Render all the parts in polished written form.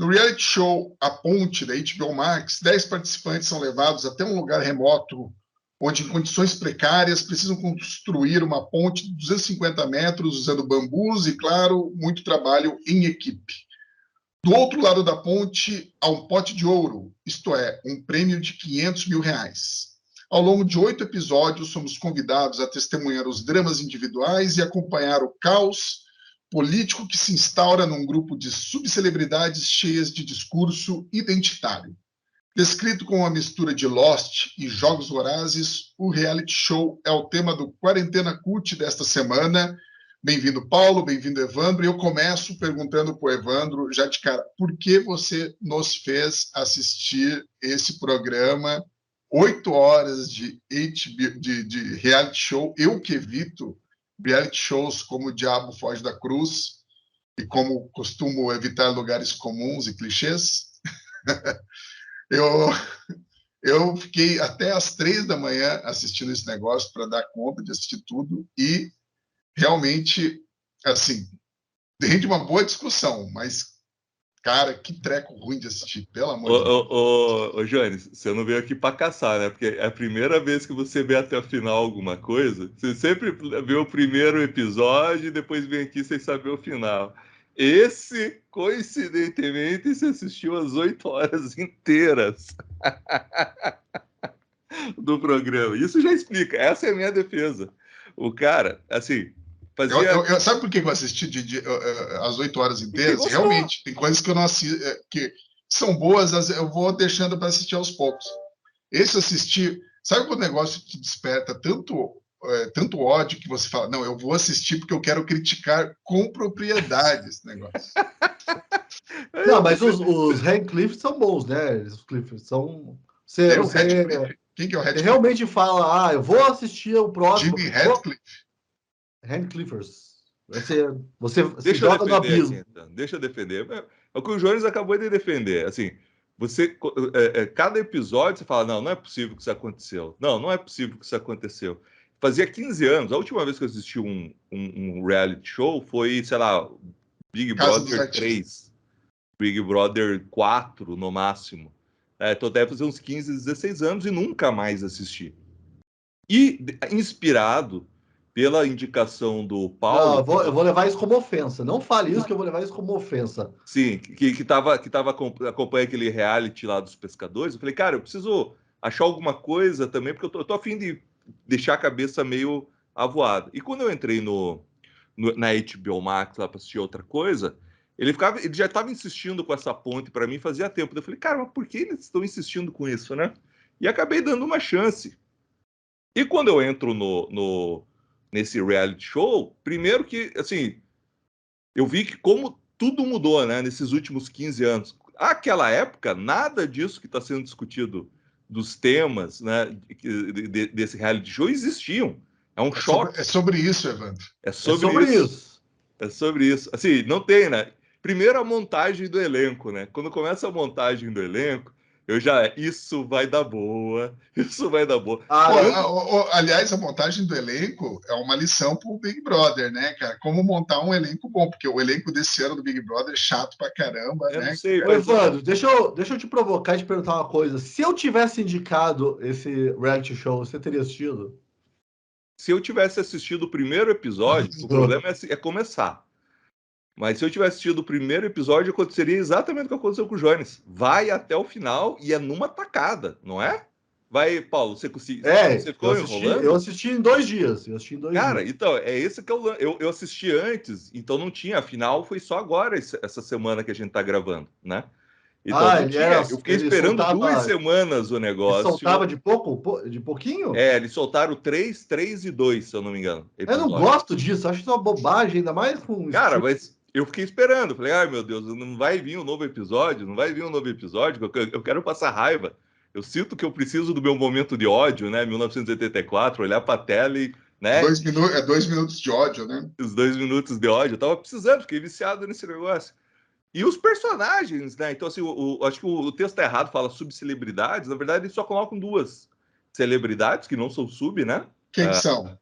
No reality show A Ponte, da HBO Max, 10 participantes são levados até um lugar remoto, onde, em condições precárias, precisam construir uma ponte de 250 metros usando bambus e, claro, muito trabalho em equipe. Do outro lado da ponte, há um pote de ouro, isto é, um prêmio de R$500 mil. Ao longo de 8 episódios, somos convidados a testemunhar os dramas individuais e acompanhar o caos político que se instaura num grupo de subcelebridades cheias de discurso identitário. Descrito com uma mistura de Lost e Jogos Vorazes, o reality show é o tema do Quarentena Cult desta semana. Bem-vindo, Paulo, bem-vindo, Evandro. E eu começo perguntando para o Evandro, já de cara, por que você nos fez assistir esse programa, 8 horas de reality show? Eu que evito reality shows como O Diabo Foge da Cruz e como costumo evitar lugares comuns e clichês. Eu fiquei até às 3 da manhã assistindo esse negócio para dar conta de assistir tudo e realmente, assim, rende uma boa discussão, mas, cara, que treco ruim de assistir, pelo amor de Deus. Ô, Jones, você não veio aqui para caçar, né? Porque é a primeira vez que você vê até o final alguma coisa. Você sempre vê o primeiro episódio e depois vem aqui sem saber o final. Esse, coincidentemente, você assistiu as 8 horas inteiras do programa. Isso já explica. Essa é a minha defesa. O cara, assim, fazia... Sabe por que eu assisti as 8 horas inteiras? Realmente, tem coisas que eu não assisto, que são boas, eu vou deixando para assistir aos poucos. Esse assistir, sabe o negócio que desperta tanto ódio que você fala, não, eu vou assistir porque eu quero criticar com propriedade esse negócio. Não, mas os Radcliffe são bons, né? Os Cliff são... Quem que é o Radcliffe? Você realmente fala, eu vou assistir o próximo. Jimmy Radcliffe? Radcliffers. Você Deixa joga no abismo. Aqui, então. Deixa eu defender. É o que o Jones acabou de defender. Assim, cada episódio você fala, não é possível que isso aconteceu. Não é possível que isso aconteceu. Fazia 15 anos. A última vez que eu assisti um reality show foi, sei lá, Big Brother 3. Big Brother 4, no máximo. Então deve fazer uns 15, 16 anos e nunca mais assisti. E inspirado pela indicação do Paulo... Não, eu vou levar isso como ofensa. Não fale isso, que eu vou levar isso como ofensa. Sim, que tava acompanhando aquele reality lá dos pescadores. Eu falei, cara, eu preciso achar alguma coisa também, porque eu tô a fim de deixar a cabeça meio avoada. E quando eu entrei na HBO Max lá para assistir outra coisa, ele já estava insistindo com essa ponte para mim fazia tempo. Eu falei, cara, mas por que eles estão insistindo com isso, né? E acabei dando uma chance. E quando eu entro nesse reality show, primeiro que, assim, eu vi que como tudo mudou, né, nesses últimos 15 anos. Aquela época, nada disso que está sendo discutido dos temas, né, desse reality show existiam. É um choque. É sobre isso, Evandro. É sobre isso. É sobre isso. Assim, não tem, né? Primeiro a montagem do elenco, né? Quando começa a montagem do elenco, isso vai dar boa, isso vai dar boa. Aliás, a montagem do elenco é uma lição pro Big Brother, né, cara? Como montar um elenco bom, porque o elenco desse ano do Big Brother é chato pra caramba, eu né? Não sei, Evandro, deixa eu te provocar e te perguntar uma coisa. Se eu tivesse indicado esse reality show, você teria assistido? Se eu tivesse assistido o primeiro episódio, o problema é começar. Mas se eu tivesse assistido o primeiro episódio, aconteceria exatamente o que aconteceu com o Jones. Vai até o final e é numa tacada, não é? Vai, Paulo, você conseguiu? Você ficou enrolando? Eu assisti em 2 dias. Cara, então, é esse que eu assisti antes, então não tinha. Afinal, foi só agora, essa semana que a gente tá gravando, né? Então não tinha. Eu fiquei esperando 2 semanas o negócio. Ele soltava de pouquinho? Eles soltaram 3 e 2, se eu não me engano. Eu não gosto disso, acho isso uma bobagem, ainda mais com... Cara, mas eu fiquei esperando. Falei, ai meu Deus, não vai vir um novo episódio, eu quero passar raiva. Eu sinto que eu preciso do meu momento de ódio, né? 1984, olhar pra tela e... Né? 2 minutos de ódio, né? Os 2 minutos de ódio. Eu tava precisando, fiquei viciado nesse negócio. E os personagens, né? Então, assim, acho que o texto tá errado, fala subcelebridades. Na verdade, eles só colocam 2 celebridades, que não são sub, né? Quem que são?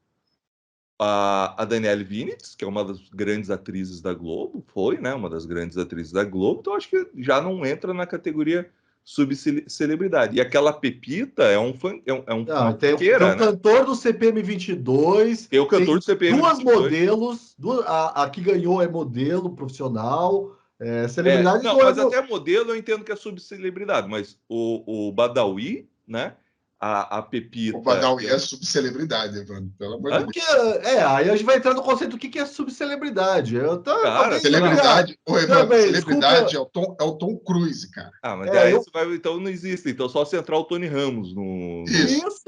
A Danielle Vinitz, que é uma das grandes atrizes da Globo, foi, né, uma das grandes atrizes da Globo, então acho que já não entra na categoria subcelebridade. E aquela Pepita é uma Tem funkeira, o né? cantor do CPM 22, Tem o cantor do CPM duas 22. modelos, a que ganhou é modelo profissional, celebridades Não, ou mas até modelo eu entendo que é subcelebridade, mas o Badawi, né? A Pepita. O Badawi é subcelebridade, Evandro, pelo amor de Deus. Aí a gente vai entrar no conceito do que é subcelebridade. Cara, celebridade, Evandro, celebridade desculpa, é o Tom Cruise, cara. Mas daí então não existe. Então só se entrar o Tony Ramos no... Isso.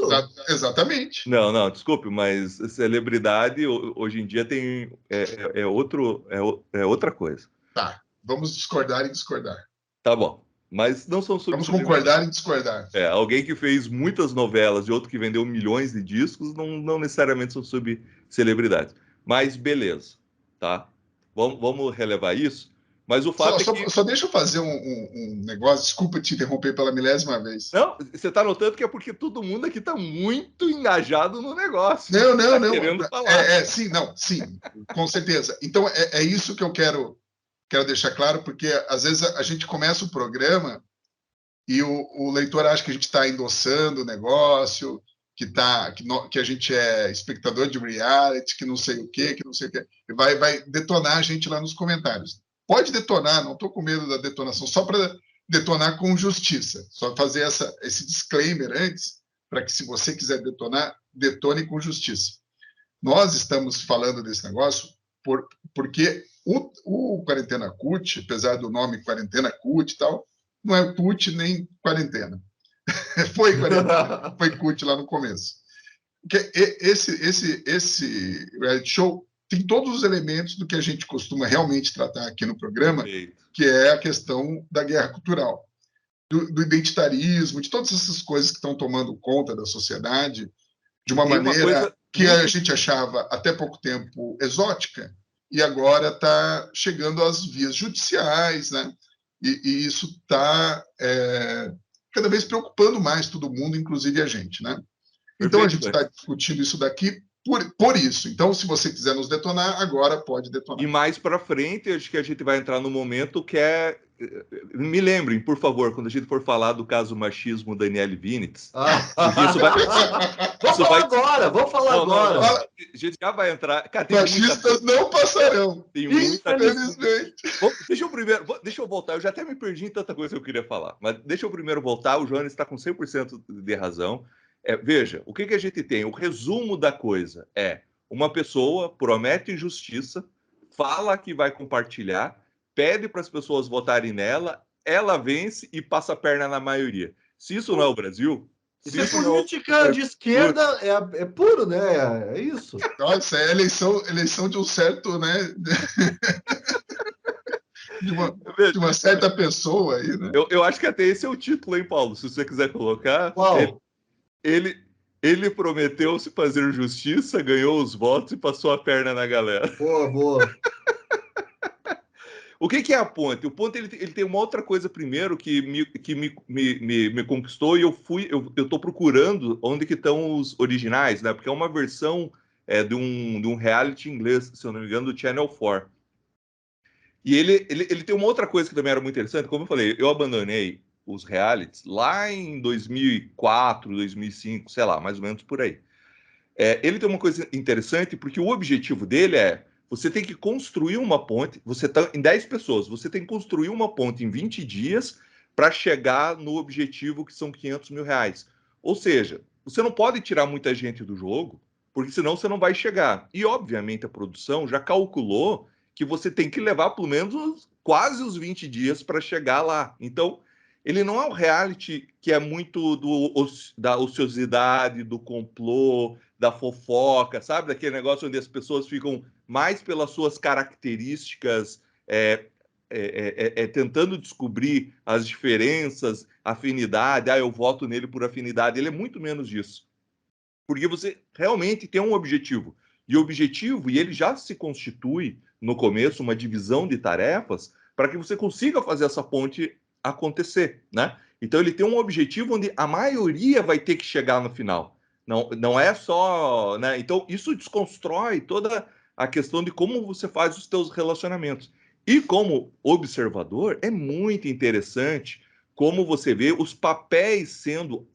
Exatamente. Não, desculpe, mas celebridade hoje em dia é outra coisa. Tá, vamos discordar e discordar. Tá bom, mas não são Vamos concordar e discordar. Alguém que fez muitas novelas e outro que vendeu milhões de discos não necessariamente são subcelebridades. Mas beleza, tá? Vamos relevar isso. Mas o fato é que... Só deixa eu fazer um negócio. Desculpa te interromper pela milésima vez. Não, você está notando que é porque todo mundo aqui está muito engajado no negócio. Não. Querendo falar. Sim, com certeza. Então, é isso que eu quero deixar claro, porque às vezes a gente começa o programa e o leitor acha que a gente está endossando o negócio, que a gente é espectador de reality, que não sei o quê, e vai detonar a gente lá nos comentários. Pode detonar, não estou com medo da detonação, só para detonar com justiça. Só fazer esse disclaimer antes, para que, se você quiser detonar, detone com justiça. Nós estamos falando desse negócio porque o Quarentena CUT, apesar do nome Quarentena CUT e tal, não é CUT nem quarentena. Foi quarentena, foi CUT lá no começo. Porque esse reality show tem todos os elementos do que a gente costuma realmente tratar aqui no programa, que é a questão da guerra cultural, do identitarismo, de todas essas coisas que estão tomando conta da sociedade de uma maneira que a gente achava até pouco tempo exótica e agora está chegando às vias judiciais, né? E isso está cada vez preocupando mais todo mundo, inclusive a gente, né? Então a gente está discutindo isso daqui por isso. Então, se você quiser nos detonar, agora pode detonar. E mais para frente, acho que a gente vai entrar no momento que é... Me lembrem, por favor, quando a gente for falar do caso machismo Danielle Vinitz. Vamos falar agora. A gente já vai entrar... Cara, machistas não passarão. Tem muita coisa. Deixa eu voltar. Eu já até me perdi em tanta coisa que eu queria falar. Mas deixa eu primeiro voltar. O Jones está com 100% de razão. Veja, o que a gente tem? O resumo da coisa é: uma pessoa promete justiça, fala que vai compartilhar, pede para as pessoas votarem nela, ela vence e passa a perna na maioria. Se isso não é o Brasil... Isso é política de esquerda, é puro, né? É isso. Nossa, é eleição de um certo, né? de uma certa pessoa aí, né? Eu acho que até esse é o título, hein, Paulo? Se você quiser colocar. Qual? Ele prometeu se fazer justiça, ganhou os votos e passou a perna na galera. Boa. O que é a ponte? O ponte ele tem uma outra coisa primeiro que me conquistou e eu estou procurando onde que estão os originais, né? Porque é uma versão de um reality inglês, se eu não me engano, do Channel 4. E ele tem uma outra coisa que também era muito interessante. Como eu falei, eu abandonei os realities lá em 2004, 2005, sei lá, mais ou menos por aí. Ele tem uma coisa interessante porque o objetivo dele você tem que construir uma ponte, você está em 10 pessoas, você tem que construir uma ponte em 20 dias para chegar no objetivo que são 500 mil reais. Ou seja, você não pode tirar muita gente do jogo, porque senão você não vai chegar. E, obviamente, a produção já calculou que você tem que levar pelo menos quase os 20 dias para chegar lá. Então, ele não é um reality que é muito da ociosidade, do complô, da fofoca, sabe? Daquele negócio onde as pessoas ficam mais pelas suas características, tentando descobrir as diferenças, afinidade. Eu voto nele por afinidade. Ele é muito menos disso. Porque você realmente tem um objetivo. E ele já se constitui, no começo, uma divisão de tarefas para que você consiga fazer essa ponte acontecer, né? Então ele tem um objetivo onde a maioria vai ter que chegar no final. Não é só, né? Então, isso desconstrói toda a questão de como você faz os seus relacionamentos. E como observador, é muito interessante como você vê os papéis sendo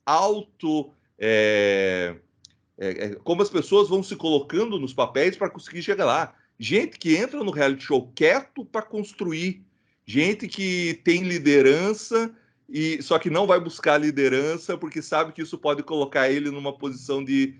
como as pessoas vão se colocando nos papéis para conseguir chegar lá. Gente que entra no reality show quieto para construir, gente que tem liderança e só que não vai buscar liderança porque sabe que isso pode colocar ele numa posição de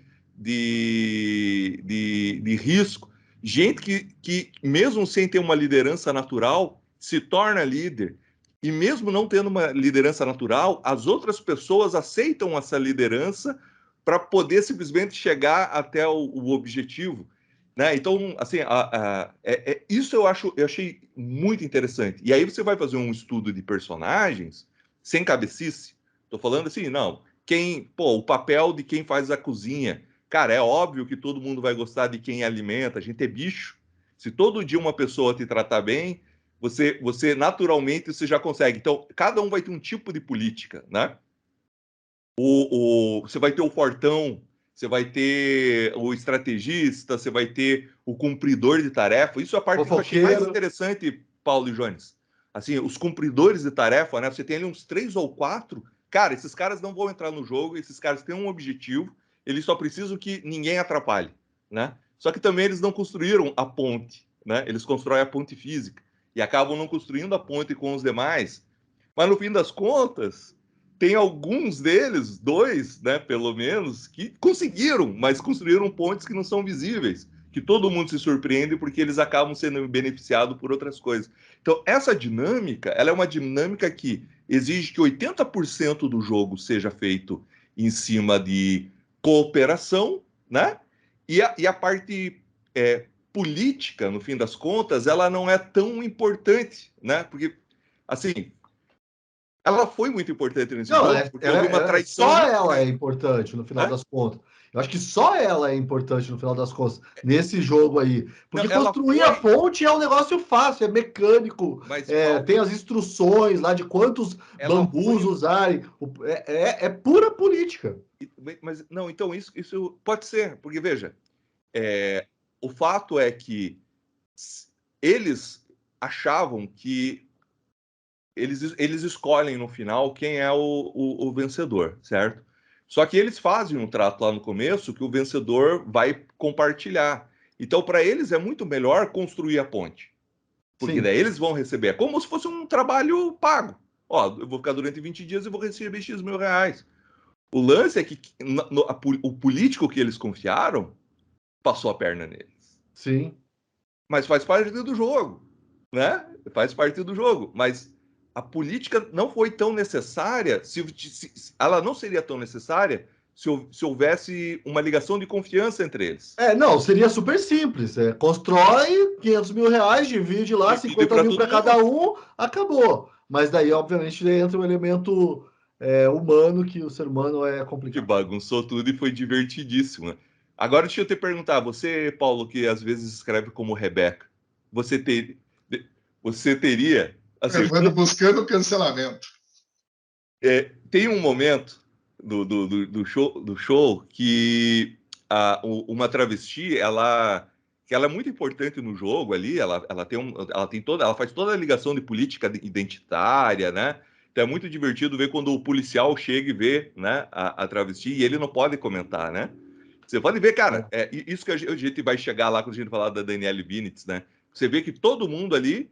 risco. Gente que, mesmo sem ter uma liderança natural, se torna líder. E mesmo não tendo uma liderança natural, as outras pessoas aceitam essa liderança para poder simplesmente chegar até o objetivo. Né? Então, assim, isso eu achei muito interessante. E aí você vai fazer um estudo de personagens sem cabecice. Estou falando assim, não. O papel de quem faz a cozinha. Cara, é óbvio que todo mundo vai gostar de quem alimenta. A gente é bicho. Se todo dia uma pessoa te tratar bem, você naturalmente você já consegue. Então, cada um vai ter um tipo de política, né? Você vai ter o fortão, você vai ter o estrategista, você vai ter o cumpridor de tarefa. Isso é a parte que eu achei mais interessante, Paulo e Jones. Assim, os cumpridores de tarefa, né? Você tem ali uns 3 ou 4. Cara, esses caras não vão entrar no jogo, esses caras têm um objetivo, eles só precisam que ninguém atrapalhe, né? Só que também eles não construíram a ponte, né? Eles constroem a ponte física e acabam não construindo a ponte com os demais. Mas no fim das contas, tem alguns deles, 2, né, pelo menos, que conseguiram, mas construíram pontes que não são visíveis, que todo mundo se surpreende porque eles acabam sendo beneficiados por outras coisas. Então, essa dinâmica, ela é uma dinâmica que exige que 80% do jogo seja feito em cima de cooperação, né? E a parte política, no fim das contas, ela não é tão importante, né? Porque, assim, ela foi muito importante nesse jogo, porque houve uma traição. Só ela é importante no final das contas. Eu acho que só ela é importante no final das contas, nesse jogo aí. Porque construir a ponte é um negócio fácil, é mecânico, tem as instruções lá de quantos bambus usarem. É pura política. Mas, não, então isso pode ser, porque, veja, o fato é que eles achavam que eles escolhem no final quem é o vencedor, certo? Só que eles fazem um trato lá no começo que o vencedor vai compartilhar. Então, para eles é muito melhor construir a ponte. Porque Sim. Daí eles vão receber. É como se fosse um trabalho pago. Ó, eu vou ficar durante 20 dias e vou receber X mil reais. O lance é que o político que eles confiaram passou a perna neles. Sim. Mas faz parte do jogo, né? Faz parte do jogo. Mas a política não foi tão necessária, ela não seria tão necessária se houvesse uma ligação de confiança entre eles. Não, seria super simples. Constrói 500 mil reais, divide lá, 50 mil para cada um, acabou. Mas daí, obviamente, entra um elemento humano, que o ser humano é complicado. Que bagunçou tudo e foi divertidíssimo. Agora, deixa eu te perguntar, você, Paulo, que às vezes escreve como Rebeca, você teria... Assim, eu ando buscando cancelamento. Tem um momento do show que uma travesti, que ela é muito importante no jogo ali, ela faz toda a ligação de política identitária, né? Então é muito divertido ver quando o policial chega e vê, né, a travesti e ele não pode comentar, né? Você pode ver, cara, isso que a gente vai chegar lá quando a gente falar da Danielle Vinitz, né? Você vê que todo mundo ali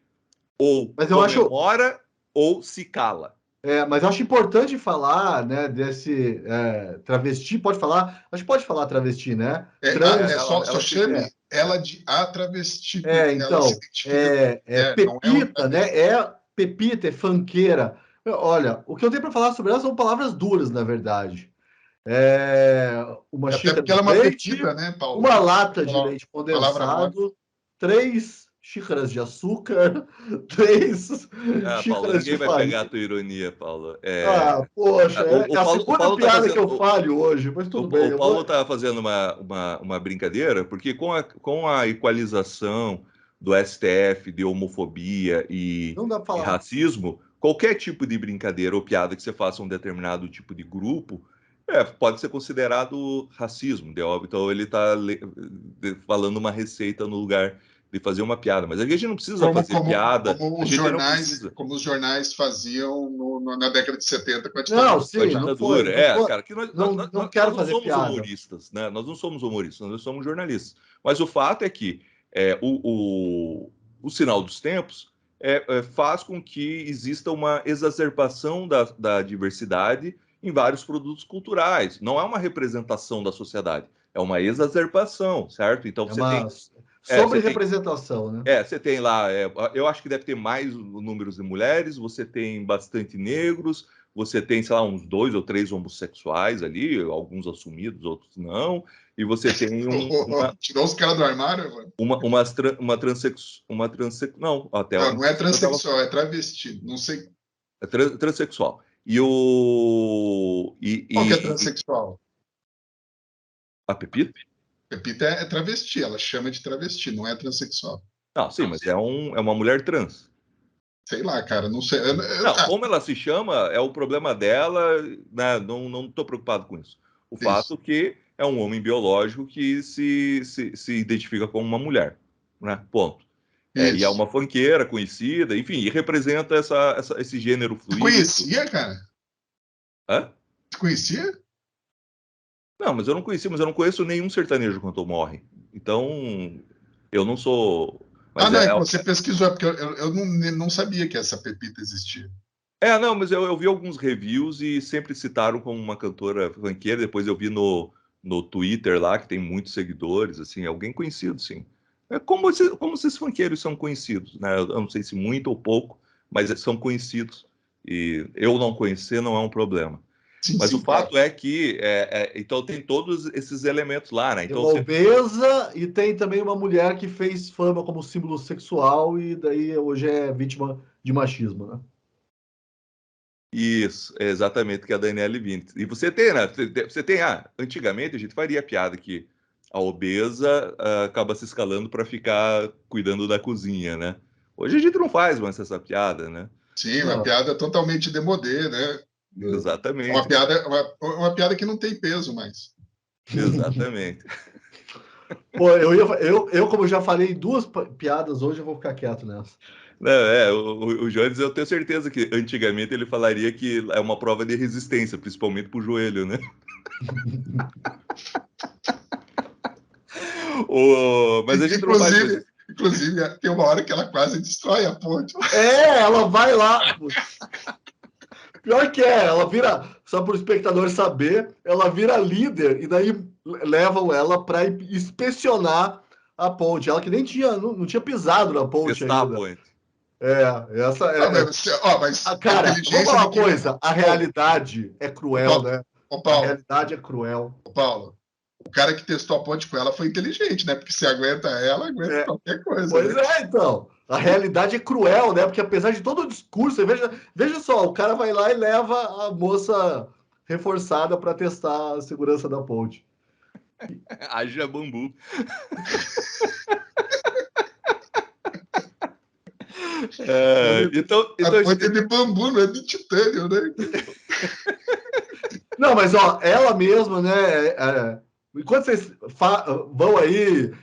ou comemora ou se cala. Mas eu acho importante falar, né, desse travesti, pode falar? Acho que pode falar travesti, né? Só chame ela de a travesti. Então, Pepita, né? Pepita, é funkeira. Olha, o que eu tenho para falar sobre ela são palavras duras, na verdade. Uma xícara de ela é uma leite, pepita, né, Paulo? uma lata de leite condensado, 3 xícaras de açúcar, 3 xícaras de farinha. Ninguém vai pegar a tua ironia, Paulo. Poxa, é a segunda piada que eu falho hoje, mas tudo bem. O Paulo está fazendo uma brincadeira, porque com a equalização do STF de homofobia e racismo, qualquer tipo de brincadeira ou piada que você faça a um determinado tipo de grupo Pode ser considerado racismo, então ele está falando uma receita no lugar de fazer uma piada, mas a gente não precisa fazer piada. Como os jornais faziam na década de 70 com a ditadura. Não, sim, com a ditadura. Cara, que nós não somos piada. Humoristas, né? Nós não somos humoristas, nós somos jornalistas. Mas o fato é que o sinal dos tempos faz com que exista uma exacerbação da diversidade em vários produtos culturais. Não é uma representação da sociedade, é uma exacerbação, certo? Então você tem sobre representação, né? Você tem lá, eu acho que deve ter mais números de mulheres, você tem bastante negros, você tem, sei lá, uns 2 ou 3 homossexuais ali, alguns assumidos, outros não, e você tem tirou os caras do armário, mano. Uma transexual. Não, até não é transexual, é travesti, não sei. É transexual. Qual que é transexual? A Pepita? Pepita é travesti, ela chama de travesti, não é transexual. Não, sim, mas é uma mulher trans. Sei lá, cara, não sei. Como ela se chama é o problema dela, né? Não estou preocupado com isso. O fato que é um homem biológico que se identifica como uma mulher, né? Ponto. E é uma funkeira conhecida, enfim, e representa esse gênero fluido. Você conhecia, cara? Hã? Você conhecia? Não, mas eu não conheço nenhum sertanejo quando morre. Então, eu não sou... Mas você pesquisou, porque eu não sabia que essa Pepita existia. Não, mas eu vi alguns reviews e sempre citaram como uma cantora funkeira. Depois eu vi no Twitter lá, que tem muitos seguidores, assim, alguém conhecido, sim. Como esses funkeiros são conhecidos, né? Eu não sei se muito ou pouco, mas são conhecidos. E eu não conhecer não é um problema. Mas o fato é que então tem todos esses elementos lá, né? Então, tem uma obesa e tem também uma mulher que fez fama como símbolo sexual e daí hoje é vítima de machismo, né? Isso, é exatamente o que a Daniele Vintes. E você tem, né? Antigamente a gente faria piada que a obesa acaba se escalando para ficar cuidando da cozinha, né? Hoje a gente não faz mais essa piada, né? Sim, uma piada totalmente demodê, né? Exatamente. Uma piada que não tem peso mais. Exatamente. Pô, eu como já falei 2 piadas hoje, eu vou ficar quieto nessa. Não, o Jones, eu tenho certeza que antigamente ele falaria que é uma prova de resistência, principalmente pro joelho, né? Mas a gente não faz isso. Inclusive, tem uma hora que ela quase destrói a ponte. Ela vai lá. Pior que ela vira, só para o espectador saber, ela vira líder e daí levam ela para inspecionar a ponte. Ela que nem não tinha pisado na ponte ainda. A ponte. Essa é. Mas cara, vamos falar uma coisa. A realidade é cruel, né? Paulo, a realidade é cruel. Paulo, o cara que testou a ponte com ela foi inteligente, né? Porque se aguenta ela, aguenta qualquer coisa. Pois então. A realidade é cruel, né? Porque apesar de todo o discurso, veja só, o cara vai lá e leva a moça reforçada para testar a segurança da ponte. Haja bambu. Então a ponte é de bambu, não é de titânio, né? Não, mas ela mesma, né? Enquanto vocês vão aí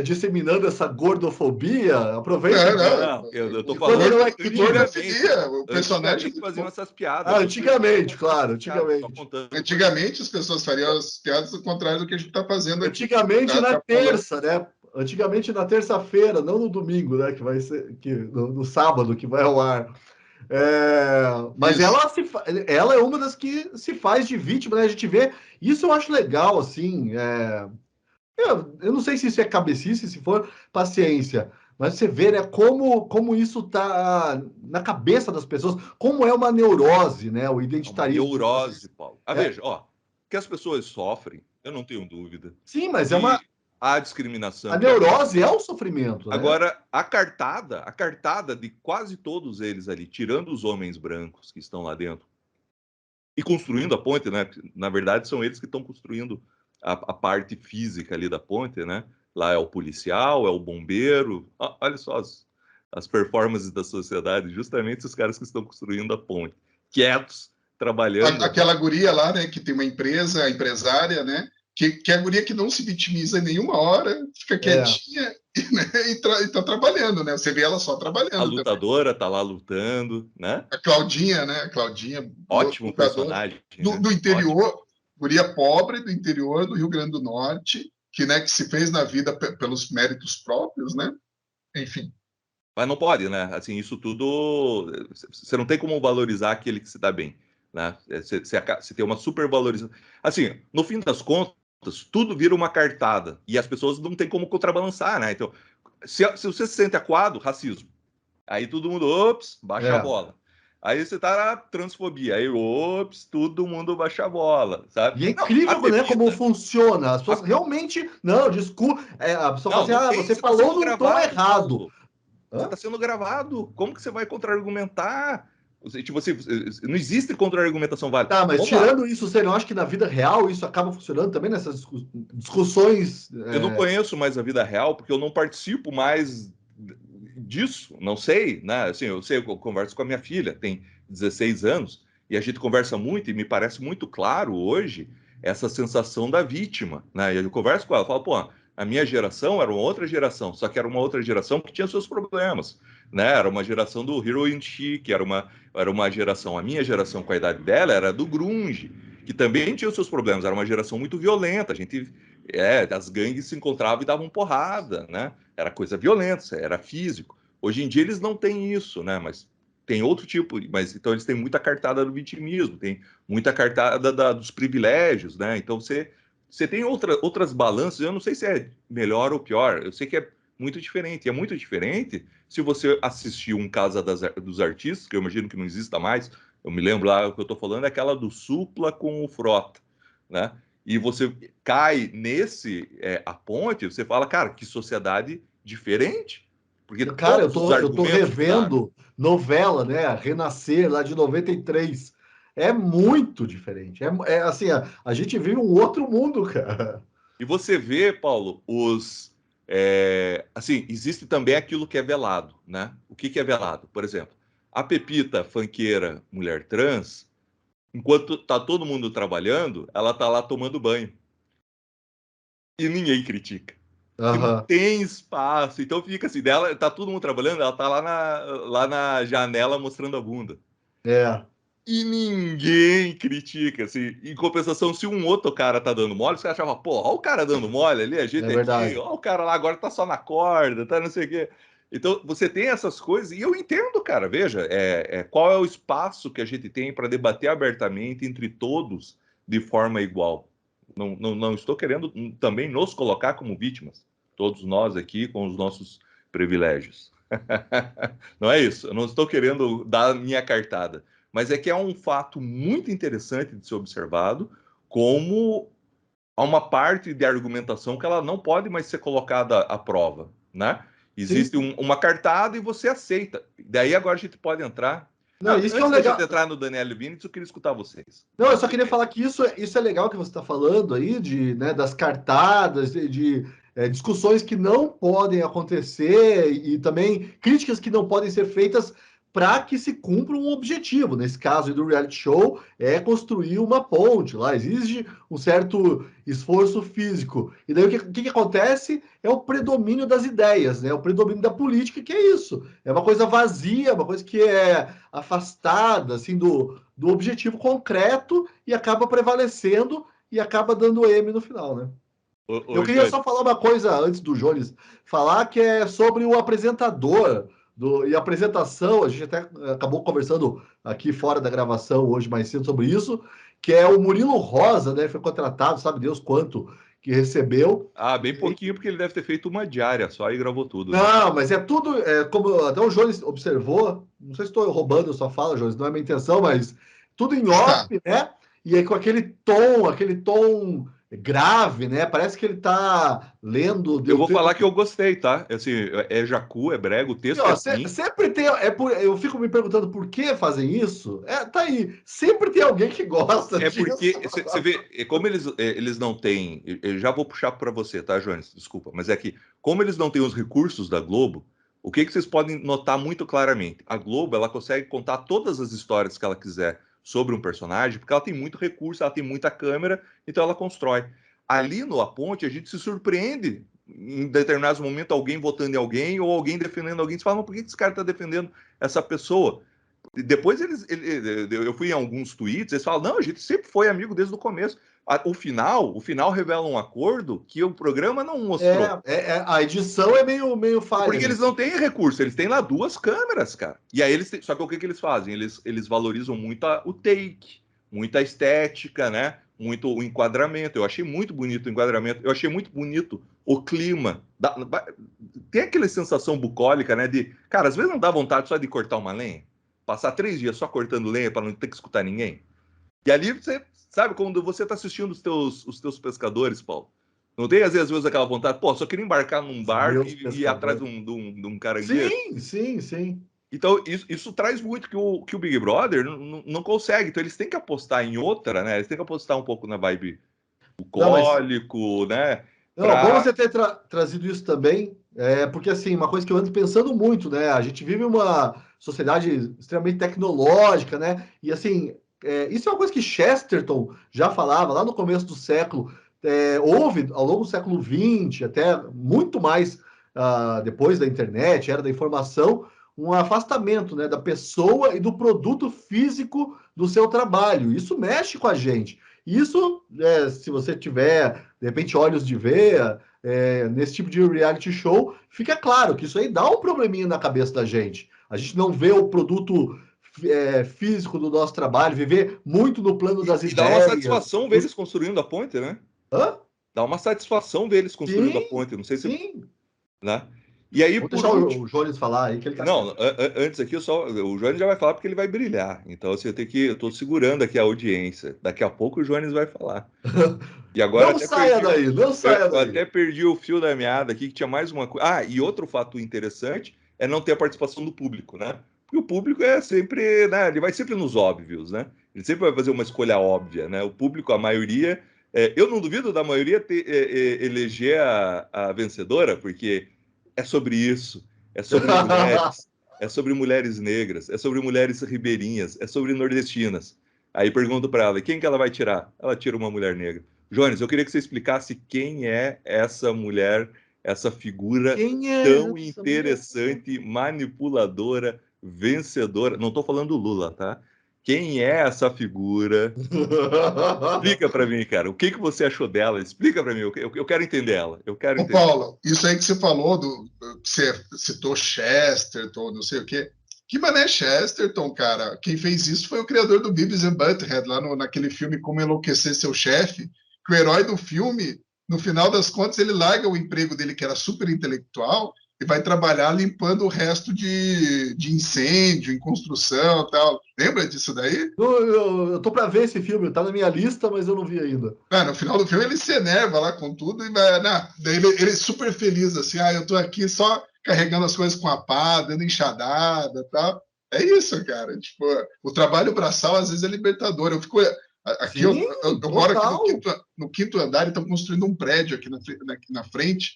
disseminando essa gordofobia, aproveita. Não, eu tô falando não é crítica, o personagem faziam essas piadas. Antigamente, claro, antigamente. Antigamente as pessoas fariam as piadas ao contrário do que a gente está fazendo aqui. Antigamente na terça, né? Antigamente na terça-feira, não no domingo, né? Que vai ser no sábado que vai ao ar. Mas ela é uma das que se faz de vítima, né? A gente vê. Isso eu acho legal, assim. Eu não sei se isso é cabecice, se for paciência. Mas você vê, né, como isso tá na cabeça das pessoas, como é uma neurose, né? O identitarismo. Uma neurose, Paulo. Veja, que as pessoas sofrem, eu não tenho dúvida. Sim, mas a discriminação. A neurose é um sofrimento. Agora, né? a cartada de quase todos eles ali, tirando os homens brancos que estão lá dentro e construindo a ponte, né? Na verdade, são eles que estão construindo a parte física ali da ponte, né? Lá é o policial, é o bombeiro. Olha só as performances da sociedade, justamente os caras que estão construindo a ponte, quietos, trabalhando. Aquela guria lá, né, que tem uma empresa, a empresária, né, que é a guria que não se vitimiza em nenhuma hora, fica quietinha e tá trabalhando, né? Você vê ela só trabalhando. A lutadora também. Tá lá lutando, né? A Claudinha, né? A Claudinha, ótimo personagem. Do interior, ótimo. Guria pobre do interior do Rio Grande do Norte, que, né, que se fez na vida pelos méritos próprios, né? Enfim. Mas não pode, né? Assim, isso tudo... Você não tem como valorizar aquele que se dá bem, né? Você tem uma supervalorização. Assim, no fim das contas, tudo vira uma cartada. E as pessoas não tem como contrabalançar, né? Então, se você se sente acuado, racismo. Aí todo mundo, ops, baixa a bola. Aí você tá na transfobia. Aí, ops, todo mundo baixa a bola, sabe? E é incrível, né, como funciona. As pessoas realmente... Não, desculpa. A pessoa fala assim, você falou num tom errado. Você está sendo gravado. Como que você vai contra-argumentar? Não existe contra-argumentação válida. Tá, mas tirando isso, você não acha que na vida real isso acaba funcionando também nessas discussões? Eu não conheço mais a vida real, porque eu não participo mais disso. Não sei, né? Assim, eu converso com a minha filha, tem 16 anos, e a gente conversa muito, e me parece muito claro hoje essa sensação da vítima, né? E eu converso com ela, falo, pô, a minha geração era uma outra geração, só que era uma outra geração que tinha seus problemas, né? Era uma geração do heroin chic, era uma geração, a minha geração com a idade dela era do grunge, que também tinha os seus problemas, era uma geração muito violenta, as gangues se encontravam e davam porrada, né? Era coisa violenta, era físico. Hoje em dia eles não têm isso, né? Mas tem outro tipo, mas então eles têm muita cartada do vitimismo, tem muita cartada dos privilégios, né? Então você tem outras balanças, eu não sei se é melhor ou pior, eu sei que é muito diferente. E é muito diferente se você assistir um Casa dos Artistas, que eu imagino que não exista mais, eu me lembro lá, o que eu estou falando é aquela do Supla com o Frota, né? E você cai a ponte, você fala, cara, que sociedade diferente. Porque, cara, eu tô revendo novela, né? Renascer, lá de 93. É muito diferente. Assim, a gente vive um outro mundo, cara. E você vê, Paulo, assim, existe também aquilo que é velado, né? O que é velado? Por exemplo, a Pepita, funkeira, mulher trans, enquanto tá todo mundo trabalhando, ela tá lá tomando banho. E ninguém critica. Não tem espaço. Então fica assim, dela, tá todo mundo trabalhando, ela tá lá na janela mostrando a bunda. E ninguém critica, assim. Em compensação, se um outro cara tá dando mole, você achava, pô, olha o cara dando mole ali, a gente aqui, olha o cara lá agora tá só na corda, tá não sei o quê. Então, você tem essas coisas, e eu entendo, cara, veja, qual é o espaço que a gente tem para debater abertamente entre todos de forma igual. Não estou querendo também nos colocar como vítimas, todos nós aqui com os nossos privilégios. Não é isso, eu não estou querendo dar minha cartada, mas é que é um fato muito interessante de ser observado, como há uma parte de argumentação que ela não pode mais ser colocada à prova, né? Existe uma cartada e você aceita. Daí agora a gente pode entrar. Isso que é legal. Antes de entrar no Daniel Vinitz, eu queria escutar vocês. Não, eu só queria falar que isso é legal que você está falando aí, das cartadas, de discussões que não podem acontecer e também críticas que não podem ser feitas para que se cumpra um objetivo. Nesse caso do reality show, é construir uma ponte. Lá exige um certo esforço físico. E daí o que acontece é o predomínio das ideias, né? O predomínio da política, que é isso. É uma coisa vazia, uma coisa que é afastada assim, do objetivo concreto e acaba prevalecendo e acaba dando M no final, né? Eu queria só falar uma coisa antes do Jones falar, que é sobre o apresentador e a apresentação. A gente até acabou conversando aqui fora da gravação hoje mais cedo sobre isso, que é o Murilo Rosa, né? Foi contratado, sabe Deus quanto que recebeu. Bem pouquinho, porque ele deve ter feito uma diária só e gravou tudo. Não, mas é tudo, como até o Jones observou, não sei se estou roubando a sua fala, Jones, não é minha intenção, mas tudo em off, né? E aí com aquele tom grave, né? Parece que ele tá lendo... Eu vou falar que eu gostei, tá? Assim, é jacu, é brega, o texto sempre tem... eu fico me perguntando por que fazem isso. Tá aí. Sempre tem alguém que gosta disso. Porque, você vê, como eles não têm... Eu já vou puxar para você, tá, Jones? Desculpa. Mas é que, como eles não têm os recursos da Globo, o que vocês podem notar muito claramente? A Globo, ela consegue contar todas as histórias que ela quiser sobre um personagem, porque ela tem muito recurso, ela tem muita câmera, então ela constrói. Ali no A Ponte, a gente se surpreende em determinados momentos, alguém votando em alguém ou alguém defendendo alguém. Você fala, mas por que esse cara está defendendo essa pessoa? Depois eu fui em alguns tweets, eles falam, não, a gente sempre foi amigo desde o começo. O final revela um acordo que o programa não mostrou. A edição é meio falha. Porque eles não têm recurso, eles têm lá 2 câmeras, cara. E aí só que o que eles fazem? Eles valorizam muito o take, muita estética, né? Muito o enquadramento. Eu achei muito bonito o enquadramento, eu achei muito bonito o clima. Tem aquela sensação bucólica, né? De, cara, às vezes não dá vontade só de cortar uma lenha. Passar 3 dias só cortando lenha para não ter que escutar ninguém. E ali você sabe, quando você está assistindo os teus pescadores, Paulo, não tem às vezes aquela vontade, pô, só queria embarcar num barco e ir atrás de um caranguejo? Sim. Então, isso traz muito que o Big Brother não consegue. Então, eles têm que apostar em outra, né? Eles têm que apostar um pouco na vibe bucólico, né? Bom você ter trazido isso também, porque, assim, uma coisa que eu ando pensando muito, né? A gente vive uma sociedade extremamente tecnológica, né? E, assim, isso é uma coisa que Chesterton já falava lá no começo do século. Houve, ao longo do século XX, até muito mais depois da internet, era da informação, um afastamento, né, da pessoa e do produto físico do seu trabalho. Isso mexe com a gente. Isso, se você tiver, de repente, olhos de ver, nesse tipo de reality show, fica claro que isso aí dá um probleminha na cabeça da gente. A gente não vê o produto físico do nosso trabalho, viver muito no plano das ideias. Dá uma satisfação ver eles construindo a ponte, né? Hã? Dá uma satisfação ver eles construindo a ponte. Não sei se... Sim. Né? E aí, vou deixar o Jones falar aí, que ele tá... Não, antes aqui, o Jones já vai falar porque ele vai brilhar. Então, assim, eu tô segurando aqui a audiência. Daqui a pouco o Jones vai falar. E agora não saia daí. Eu até perdi o fio da meada aqui, que tinha mais uma coisa. E outro fato interessante é não ter a participação do público, né? Porque o público é sempre, né? Ele vai sempre nos óbvios, né? Ele sempre vai fazer uma escolha óbvia, né? O público, a maioria... eu não duvido da maioria eleger a vencedora, porque é sobre isso. É sobre mulheres, é sobre mulheres negras, é sobre mulheres ribeirinhas, é sobre nordestinas. Aí pergunto para ela, quem que ela vai tirar? Ela tira uma mulher negra. Jones, eu queria que você explicasse quem é essa mulher, essa figura tão interessante, manipuladora, vencedora. Não estou falando do Lula, tá? Quem é essa figura? Explica para mim, cara. O que você achou dela? Explica para mim. Eu quero entender ela. Eu quero entender. Paulo, isso aí que você falou, você citou Chesterton, não sei o quê. Que mané Chesterton, cara? Quem fez isso foi o criador do Beavis and Butthead, lá naquele filme Como Enlouquecer Seu Chefe, que o herói do filme, no final das contas, ele larga o emprego dele, que era super intelectual, e vai trabalhar limpando o resto de incêndio, em construção e tal. Lembra disso daí? Eu tô para ver esse filme, tá na minha lista, mas eu não vi ainda. No final do filme ele se enerva lá com tudo e vai. Daí ele é super feliz, assim, eu tô aqui só carregando as coisas com a pá, dando enxadada e tal. É isso, cara. Tipo, o trabalho braçal às vezes é libertador. Eu fico. Aqui eu moro aqui no quinto andar e estão construindo um prédio aqui na frente.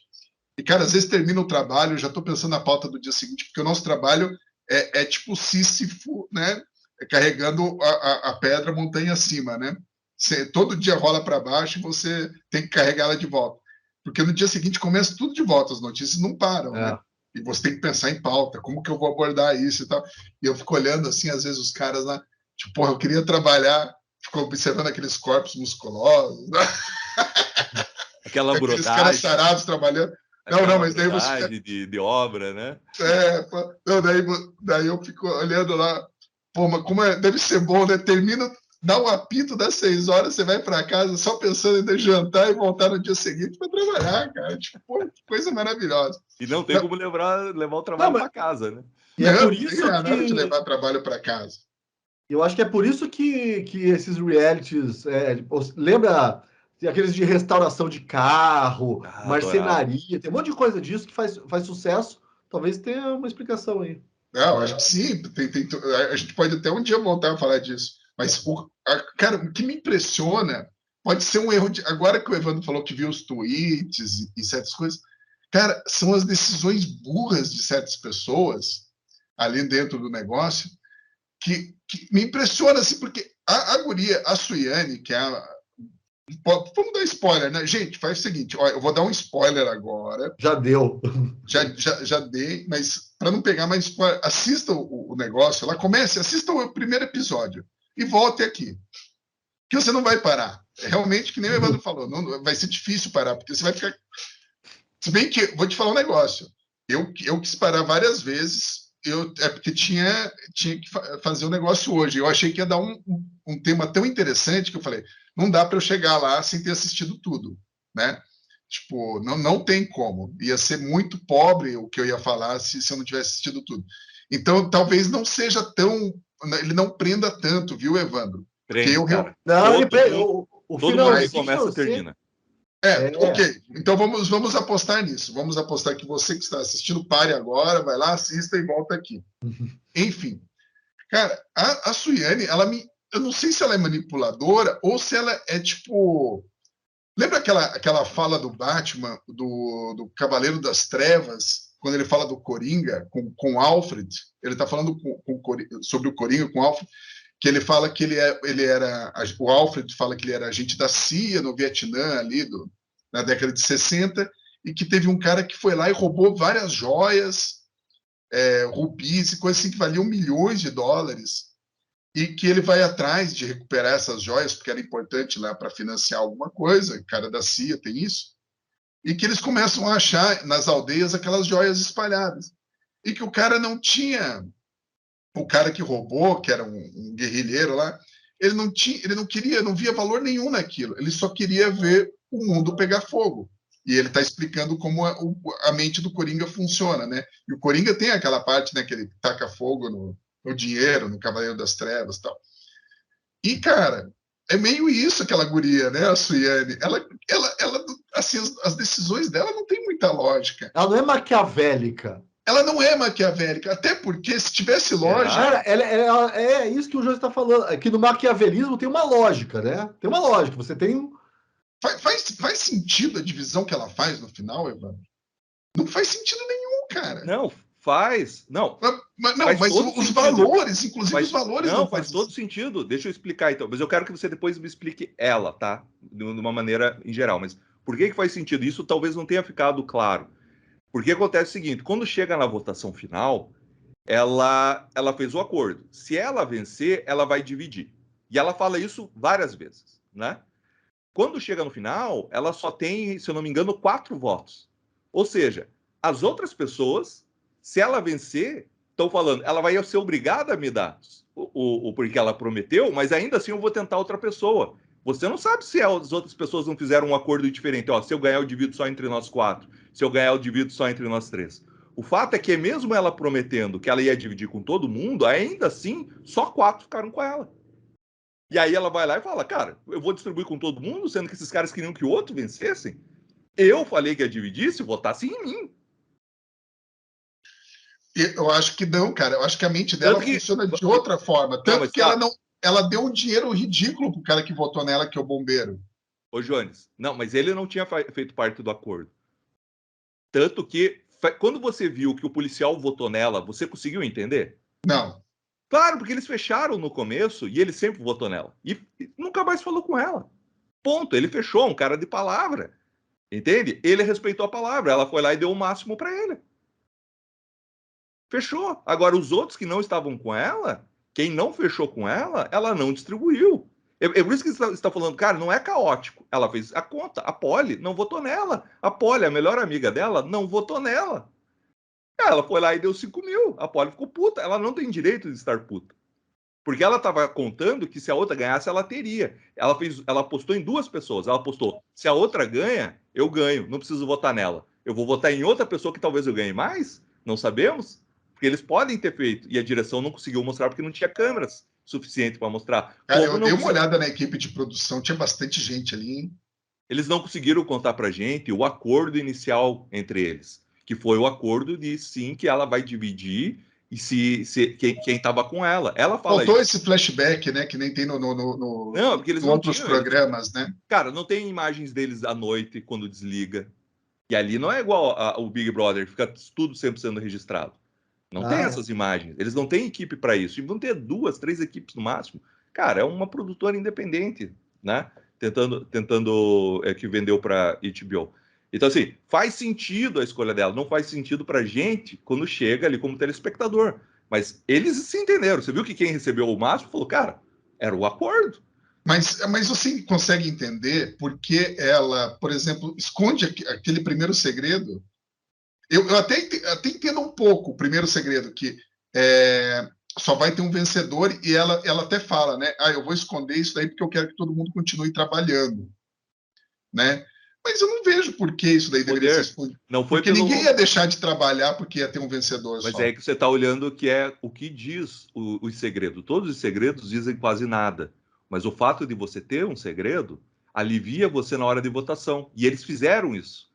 E, cara, às vezes termina o trabalho, eu já estou pensando na pauta do dia seguinte, porque o nosso trabalho é tipo Sísifo, né? Carregando a pedra montanha acima, né? Todo dia rola para baixo e você tem que carregar ela de volta. Porque no dia seguinte começa tudo de volta, as notícias não param, né? E você tem que pensar em pauta, como que eu vou abordar isso e tal. E eu fico olhando assim, às vezes os caras lá, tipo, porra, eu queria trabalhar, fico observando aqueles corpos musculosos, né? Aquela brodagem. Aqueles caras sarados trabalhando. Não, mas daí você... de obra, né? Daí eu fico olhando lá, pô, mas deve ser bom, né? Termina, dá um apito das 6 horas, você vai para casa só pensando em jantar e voltar no dia seguinte para trabalhar, cara. Tipo, pô, que coisa maravilhosa. E não tem como levar o trabalho para casa, né? E é por isso nada de levar trabalho para casa. Eu acho que é por isso que esses realities, lembra aqueles de restauração de carro, marcenaria, tem um monte de coisa disso que faz sucesso. Talvez tenha uma explicação aí. Não, acho que sim. A gente pode até um dia voltar a falar disso. Mas, cara, o que me impressiona pode ser um erro agora que o Evandro falou que viu os tweets e certas coisas, cara, são as decisões burras de certas pessoas ali dentro do negócio que me impressiona, assim, porque A guria, a Suiane, que é vamos dar spoiler, né? Gente, faz o seguinte, ó, eu vou dar um spoiler agora. Já deu. Já dei, mas para não pegar mais spoiler, assista o negócio, ela comece, assista o primeiro episódio e volte aqui. Que você não vai parar. É realmente, que nem o Evandro falou, não, vai ser difícil parar, porque você vai ficar... Se bem que, vou te falar um negócio, eu quis parar várias vezes, porque tinha que fazer um negócio hoje. Eu achei que ia dar um tema tão interessante que eu falei, não dá para eu chegar lá sem ter assistido tudo, né? Tipo, não tem como. Ia ser muito pobre o que eu ia falar se eu não tivesse assistido tudo. Então, talvez não seja tão... Ele não prenda tanto, viu, Evandro? Prende, cara. Não, ele prende. O final que começa termina. Ok. Então vamos apostar nisso. Vamos apostar que você que está assistindo, pare agora, vai lá, assista e volta aqui. Enfim. Cara, a Suiane, eu não sei se ela é manipuladora ou se ela é tipo... Lembra aquela fala do Batman, do Cavaleiro das Trevas, quando ele fala do Coringa com Alfred? Ele está falando sobre o Coringa com Alfred, que ele fala que o Alfred fala que ele era agente da CIA no Vietnã, ali na década de 60, e que teve um cara que foi lá e roubou várias joias, rubis e coisas assim que valiam milhões de dólares, e que ele vai atrás de recuperar essas joias, porque era importante lá para financiar alguma coisa, o cara da CIA tem isso, e que eles começam a achar nas aldeias aquelas joias espalhadas, e que o cara não tinha... O cara que roubou, que era um guerrilheiro lá, ele não via valor nenhum naquilo, ele só queria ver o mundo pegar fogo. E ele está explicando como a mente do Coringa funciona, né? E o Coringa tem aquela parte, né, que ele taca fogo no dinheiro, no Cavaleiro das Trevas e tal. E, cara, é meio isso aquela guria, né, a Suiane. Ela assim, as decisões dela não tem muita lógica. Ela não é maquiavélica. Ela não é maquiavélica, até porque se tivesse lógica... Cara, é isso que o José está falando. Aqui no maquiavelismo tem uma lógica, né? Tem uma lógica. Você tem... Faz sentido a divisão que ela faz no final, Evandro? Não faz sentido nenhum, cara. Não, faz. Não, mas os valores, inclusive os valores não faz todo sentido. Deixa eu explicar, então. Mas eu quero que você depois me explique ela, tá? De uma maneira em geral. Mas por que faz sentido? Isso talvez não tenha ficado claro. Porque acontece o seguinte, quando chega na votação final, ela fez o acordo. Se ela vencer, ela vai dividir. E ela fala isso várias vezes, né? Quando chega no final, ela só tem, se eu não me engano, 4 votos. Ou seja, as outras pessoas, se ela vencer, estão falando, ela vai ser obrigada a me dar o porque ela prometeu, mas ainda assim eu vou tentar outra pessoa. Você não sabe se as outras pessoas não fizeram um acordo diferente. Ó, se eu ganhar, eu divido só entre nós 4. Se eu ganhar, eu divido só entre nós 3. O fato é que mesmo ela prometendo que ela ia dividir com todo mundo, ainda assim, só 4 ficaram com ela. E aí ela vai lá e fala, cara, eu vou distribuir com todo mundo, sendo que esses caras queriam que o outro vencessem. Eu falei que ia dividir se votasse em mim. Eu acho que não, cara. Eu acho que a mente dela funciona de outra forma. Tanto que ela deu um dinheiro ridículo pro cara que votou nela, que é o bombeiro. Ô, Jones, não, mas ele não tinha feito parte do acordo. Tanto que, quando você viu que o policial votou nela, você conseguiu entender? Não. Claro, porque eles fecharam no começo e ele sempre votou nela. E nunca mais falou com ela. Ponto. Ele fechou, um cara de palavra. Entende? Ele respeitou a palavra. Ela foi lá e deu o máximo para ele. Fechou. Agora, os outros que não estavam com ela, quem não fechou com ela, ela não distribuiu. É por isso que você está falando, cara, não é caótico. Ela fez a conta. A Polly não votou nela. A Polly, a melhor amiga dela, não votou nela. Ela foi lá e deu 5 mil. A Polly ficou puta. Ela não tem direito de estar puta. Porque ela estava contando que se a outra ganhasse, ela teria. Ela apostou em 2 pessoas. Ela apostou, se a outra ganha, eu ganho. Não preciso votar nela. Eu vou votar em outra pessoa que talvez eu ganhe mais? Não sabemos. Porque eles podem ter feito. E a direção não conseguiu mostrar porque não tinha câmeras suficiente para mostrar. Cara, eu dei uma olhada na equipe de produção. Tinha bastante gente ali, hein? Eles não conseguiram contar para a gente o acordo inicial entre eles. Que foi o acordo de, sim, que ela vai dividir e quem estava com ela. Ela fala faltou isso. Esse flashback, né? Que nem tem não, porque eles não outros tinham, programas, né? Cara, não tem imagens deles à noite quando desliga. E ali não é igual ao Big Brother, fica tudo sempre sendo registrado. Não tem essas imagens. Eles não têm equipe para isso. E vão ter 2, 3 equipes no máximo. Cara, é uma produtora independente, né? Tentando que vendeu para HBO. Então, assim, faz sentido a escolha dela, não faz sentido pra gente quando chega ali como telespectador. Mas eles se entenderam. Você viu que quem recebeu o máximo falou, cara, era o acordo. Mas você consegue entender por que ela, por exemplo, esconde aquele primeiro segredo? Eu até entendo um pouco o primeiro segredo, que só vai ter um vencedor, e ela até fala, né? Eu vou esconder isso daí porque eu quero que todo mundo continue trabalhando, né? Mas eu não vejo por que isso daí deveria ser escondido. Não foi porque ninguém ia deixar de trabalhar porque ia ter um vencedor Mas só. Mas é que você está olhando que é o que diz os segredos. Todos os segredos dizem quase nada. Mas o fato de você ter um segredo alivia você na hora de votação. E eles fizeram isso.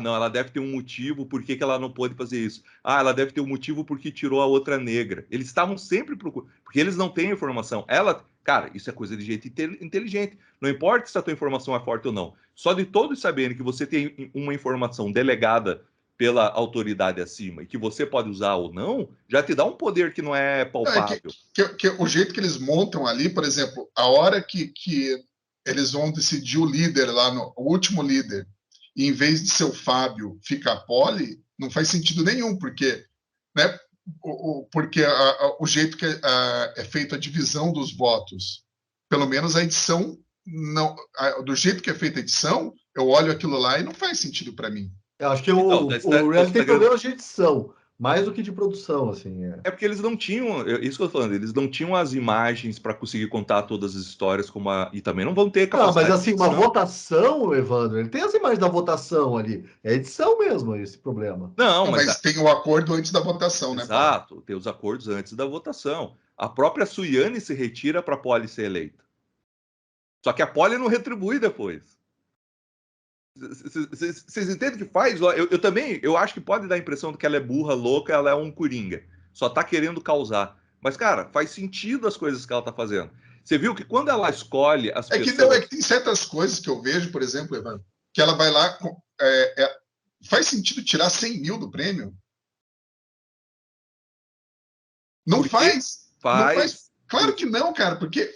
Não, ela deve ter um motivo por que ela não pôde fazer isso. Ela deve ter um motivo porque tirou a outra negra. Eles estavam sempre procurando, porque eles não têm informação. Cara, isso é coisa de gente inteligente. Não importa se a tua informação é forte ou não. Só de todos saberem que você tem uma informação delegada pela autoridade acima e que você pode usar ou não, já te dá um poder que não é palpável. Que o jeito que eles montam ali, por exemplo, a hora que eles vão decidir o líder lá, o último líder, e em vez de ser o Fábio, fica a Poli, não faz sentido nenhum, porque, né, porque o jeito que é feita a divisão dos votos, pelo menos a edição, não, do jeito que é feita a edição, eu olho aquilo lá e não faz sentido para mim. Eu acho que o Red tem problemas de edição, mais do que de produção, assim. É porque eles não tinham, isso que eu tô falando, eles não tinham as imagens para conseguir contar todas as histórias e também não vão ter capacidade. Não, mas assim, uma votação, Evandro, ele tem as imagens da votação ali. É edição mesmo, esse problema. Não, mas tem o acordo antes da votação, né, Paulo? Exato, tem os acordos antes da votação. A própria Suiane se retira para a Poli ser eleita. Só que a Poli não retribui depois. Vocês entendem o que faz? Eu também, eu acho que pode dar a impressão de que ela é burra, louca, ela é um coringa. Só tá querendo causar. Mas, cara, faz sentido as coisas que ela tá fazendo. Você viu que quando ela escolhe as pessoas... É que tem certas coisas que eu vejo, por exemplo, Evandro, que ela vai lá... faz sentido tirar 100 mil do prêmio? Não faz. Não faz. Claro que não, cara, porque...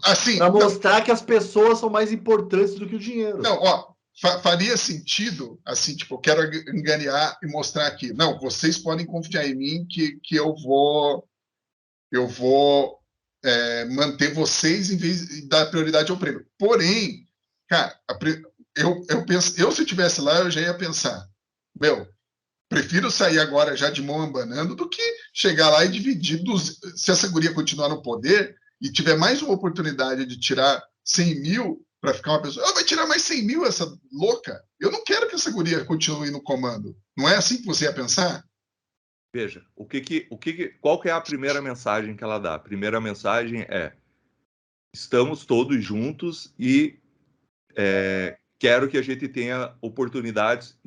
Assim, para mostrar que as pessoas são mais importantes do que o dinheiro. Não, faria sentido, assim, tipo, eu quero enganar e mostrar aqui. Não, vocês podem confiar em mim que eu vou manter vocês em vez de dar prioridade ao prêmio. Porém, cara, se eu estivesse lá, eu já ia pensar, prefiro sair agora já de mão abanando do que chegar lá e dividir. Se essa guria continuar no poder e tiver mais uma oportunidade de tirar 100 mil para ficar uma pessoa, vai tirar mais 100 mil essa louca? Eu não quero que essa guria continue no comando. Não é assim que você ia pensar? Veja, qual que é a primeira mensagem que ela dá? A primeira mensagem é: estamos todos juntos e quero que a gente tenha oportunidades,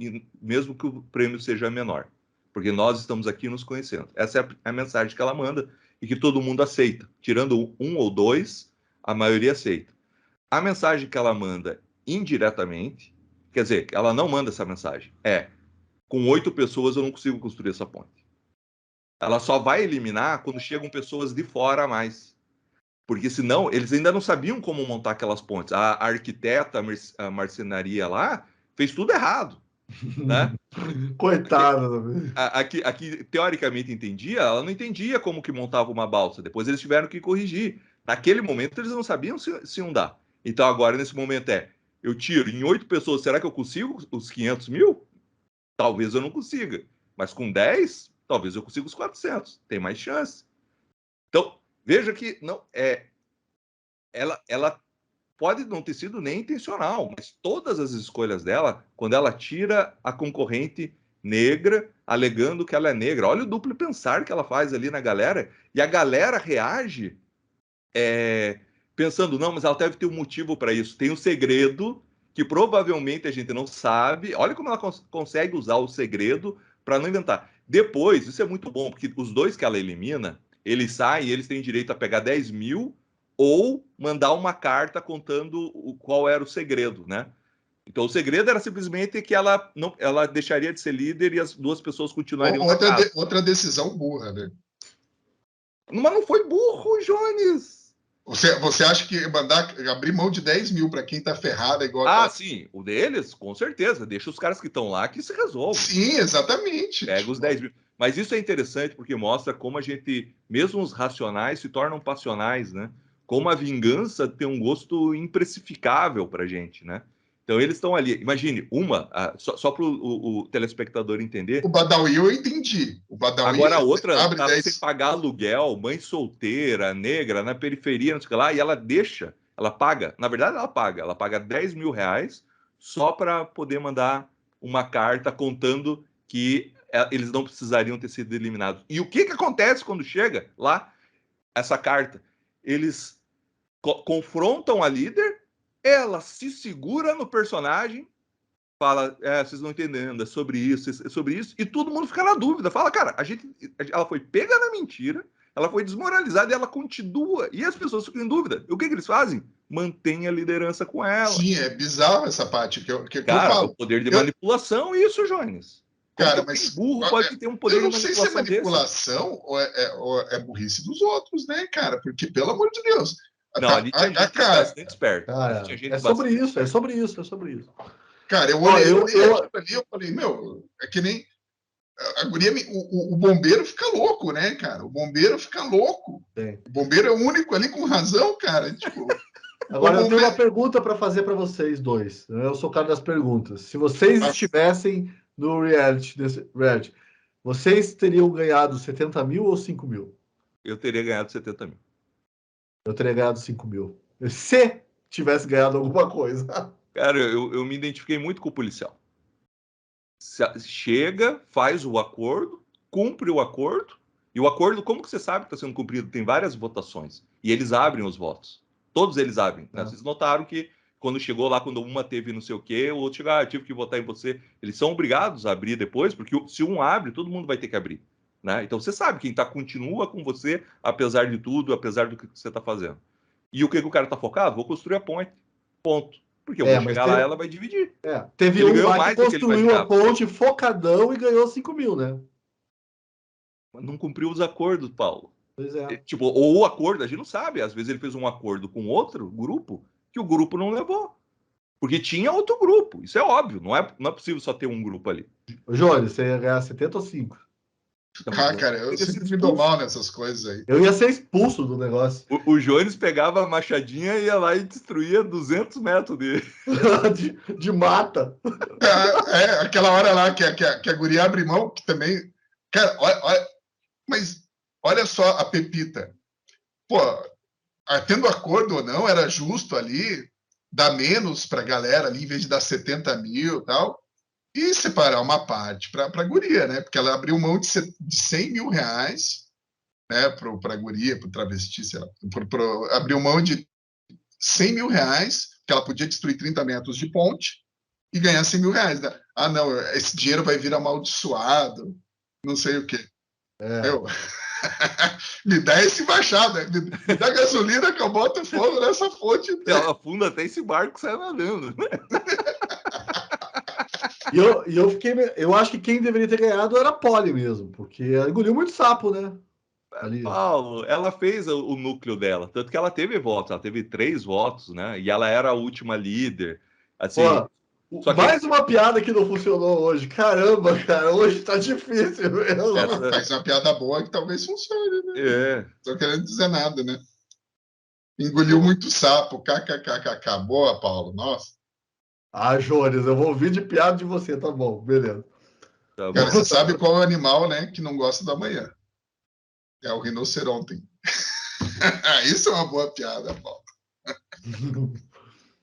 mesmo que o prêmio seja menor, porque nós estamos aqui nos conhecendo. Essa é a mensagem que ela manda e que todo mundo aceita. Tirando um ou dois, a maioria aceita. A mensagem que ela manda indiretamente, quer dizer, ela não manda essa mensagem, com 8 pessoas eu não consigo construir essa ponte. Ela só vai eliminar quando chegam pessoas de fora a mais. Porque senão, eles ainda não sabiam como montar aquelas pontes. A arquiteta, a marcenaria lá, fez tudo errado. Né? Coitada. Aqui, teoricamente, entendia, ela não entendia como que montava uma balsa. Depois eles tiveram que corrigir. Naquele momento, eles não sabiam se iam dar. Então, agora, nesse momento, eu tiro em 8 pessoas, será que eu consigo os 500 mil? Talvez eu não consiga. Mas com 10, talvez eu consiga os 400. Tem mais chance. Então, veja que não ela pode não ter sido nem intencional, mas todas as escolhas dela, quando ela tira a concorrente negra, alegando que ela é negra, olha o duplo pensar que ela faz ali na galera, e a galera reage pensando, não, mas ela deve ter um motivo para isso. Tem um segredo que provavelmente a gente não sabe. Olha como ela consegue usar o segredo para não inventar. Depois, isso é muito bom, porque os dois que ela elimina, eles saem e eles têm direito a pegar 10 mil ou mandar uma carta contando qual era o segredo, né? Então, o segredo era simplesmente que ela deixaria de ser líder e as duas pessoas continuariam na casa. Outra decisão burra, né? Mas não foi burro, Jones! Você acha que abrir mão de 10 mil para quem está ferrado é igual... Sim, o deles, com certeza. Deixa os caras que estão lá que se resolvem. Sim, exatamente. Pega os 10 mil. Mas isso é interessante porque mostra como a gente, mesmo os racionais, se tornam passionais, né? Como a vingança tem um gosto imprecificável para a gente, né? Então eles estão ali. Imagine, só para o telespectador entender. O Badawi eu entendi. O Badawi agora a outra tá 10... sem pagar aluguel, mãe solteira, negra, na periferia, não sei o que lá, e ela deixa, ela paga. Na verdade, ela paga 10 mil reais só para poder mandar uma carta contando que eles não precisariam ter sido eliminados. E o que acontece quando chega lá essa carta? Eles confrontam a líder, ela se segura no personagem, fala, vocês não entendendo, é sobre isso, e todo mundo fica na dúvida. Fala, cara, ela foi pega na mentira, ela foi desmoralizada e ela continua. E as pessoas ficam em dúvida. E o que eles fazem? Mantém a liderança com ela. Sim, é bizarro essa parte que eu falo. O poder de manipulação, isso, Jones. Cara, mas burro pode ter um poder de manipulação. Eu não sei se é manipulação ou é burrice dos outros, né, cara? Porque, pelo amor de Deus. Não, ali tinha gente bastante esperta. É sobre isso. Cara, eu olhei ali, eu falei, é que nem a guria, o bombeiro fica louco, né, cara? O bombeiro fica louco. Sim. O bombeiro é o único ali com razão, cara. Tipo, agora eu tenho uma pergunta para fazer para vocês dois. Eu sou o cara das perguntas. Se vocês estivessem no reality, vocês teriam ganhado 70 mil ou 5 mil? Eu teria ganhado 70 mil. Eu teria ganhado 5 mil. Se tivesse ganhado alguma coisa. Cara, eu me identifiquei muito com o policial. Chega, faz o acordo, cumpre o acordo, e o acordo, como que você sabe que está sendo cumprido? Tem várias votações, e eles abrem os votos. Todos eles abrem. Né? Vocês notaram que quando chegou lá, quando uma teve não sei o quê, o outro chegou, eu tive que votar em você. Eles são obrigados a abrir depois, porque se um abre, todo mundo vai ter que abrir. Né? Então você sabe, quem continua com você, apesar de tudo, apesar do que você está fazendo. E o que o cara está focado? Vou construir a ponte. Ponto. Porque eu vou chegar lá, ela vai dividir. Teve um lá que construiu a ponte focadão e ganhou 5 mil, né? Não cumpriu os acordos, Paulo. Pois é. Tipo, ou o acordo, a gente não sabe. Às vezes ele fez um acordo com outro grupo que o grupo não levou. Porque tinha outro grupo. Isso é óbvio. Não é possível só ter um grupo ali. Jônio, você ia ganhar 70 ou 5? Cara, eu sempre me dou mal nessas coisas aí. Eu ia ser expulso do negócio. O Jones pegava a machadinha e ia lá e destruía 200 metros dele. de mata. Aquela hora lá que a guria abre mão, que também... Cara, olha, mas olha só a pepita. Pô, tendo acordo ou não, era justo ali dar menos pra galera ali, em vez de dar 70 mil e tal. E separar uma parte para a guria, né? Porque ela abriu mão de 100 mil reais, né? Para a guria, para o travesti, sei lá. Abriu mão de 100 mil reais, que ela podia destruir 30 metros de ponte e ganhar 100 mil reais. Né? Não, esse dinheiro vai vir amaldiçoado, não sei o quê. Me dá esse machado, né? Me dá gasolina que eu boto fogo nessa fonte. Ela afunda até esse barco que sai nadando, né? Eu acho que quem deveria ter ganhado era a Polly mesmo, porque ela engoliu muito sapo, né? Ali. Paulo, ela fez o núcleo dela, tanto que ela teve votos, ela teve 3 votos, né? E ela era a última líder. Assim, mais uma piada que não funcionou hoje. Caramba, cara, hoje tá difícil. Mas uma piada boa que talvez funcione, né? Não tô querendo dizer nada, né? Engoliu muito sapo, kkkk. Boa, Paulo, nossa. Jones, eu vou ouvir de piada de você, tá bom, beleza. Tá bom. Cara, você sabe qual é o animal, né, que não gosta da manhã? É o rinoceronte. Isso é uma boa piada, Paulo.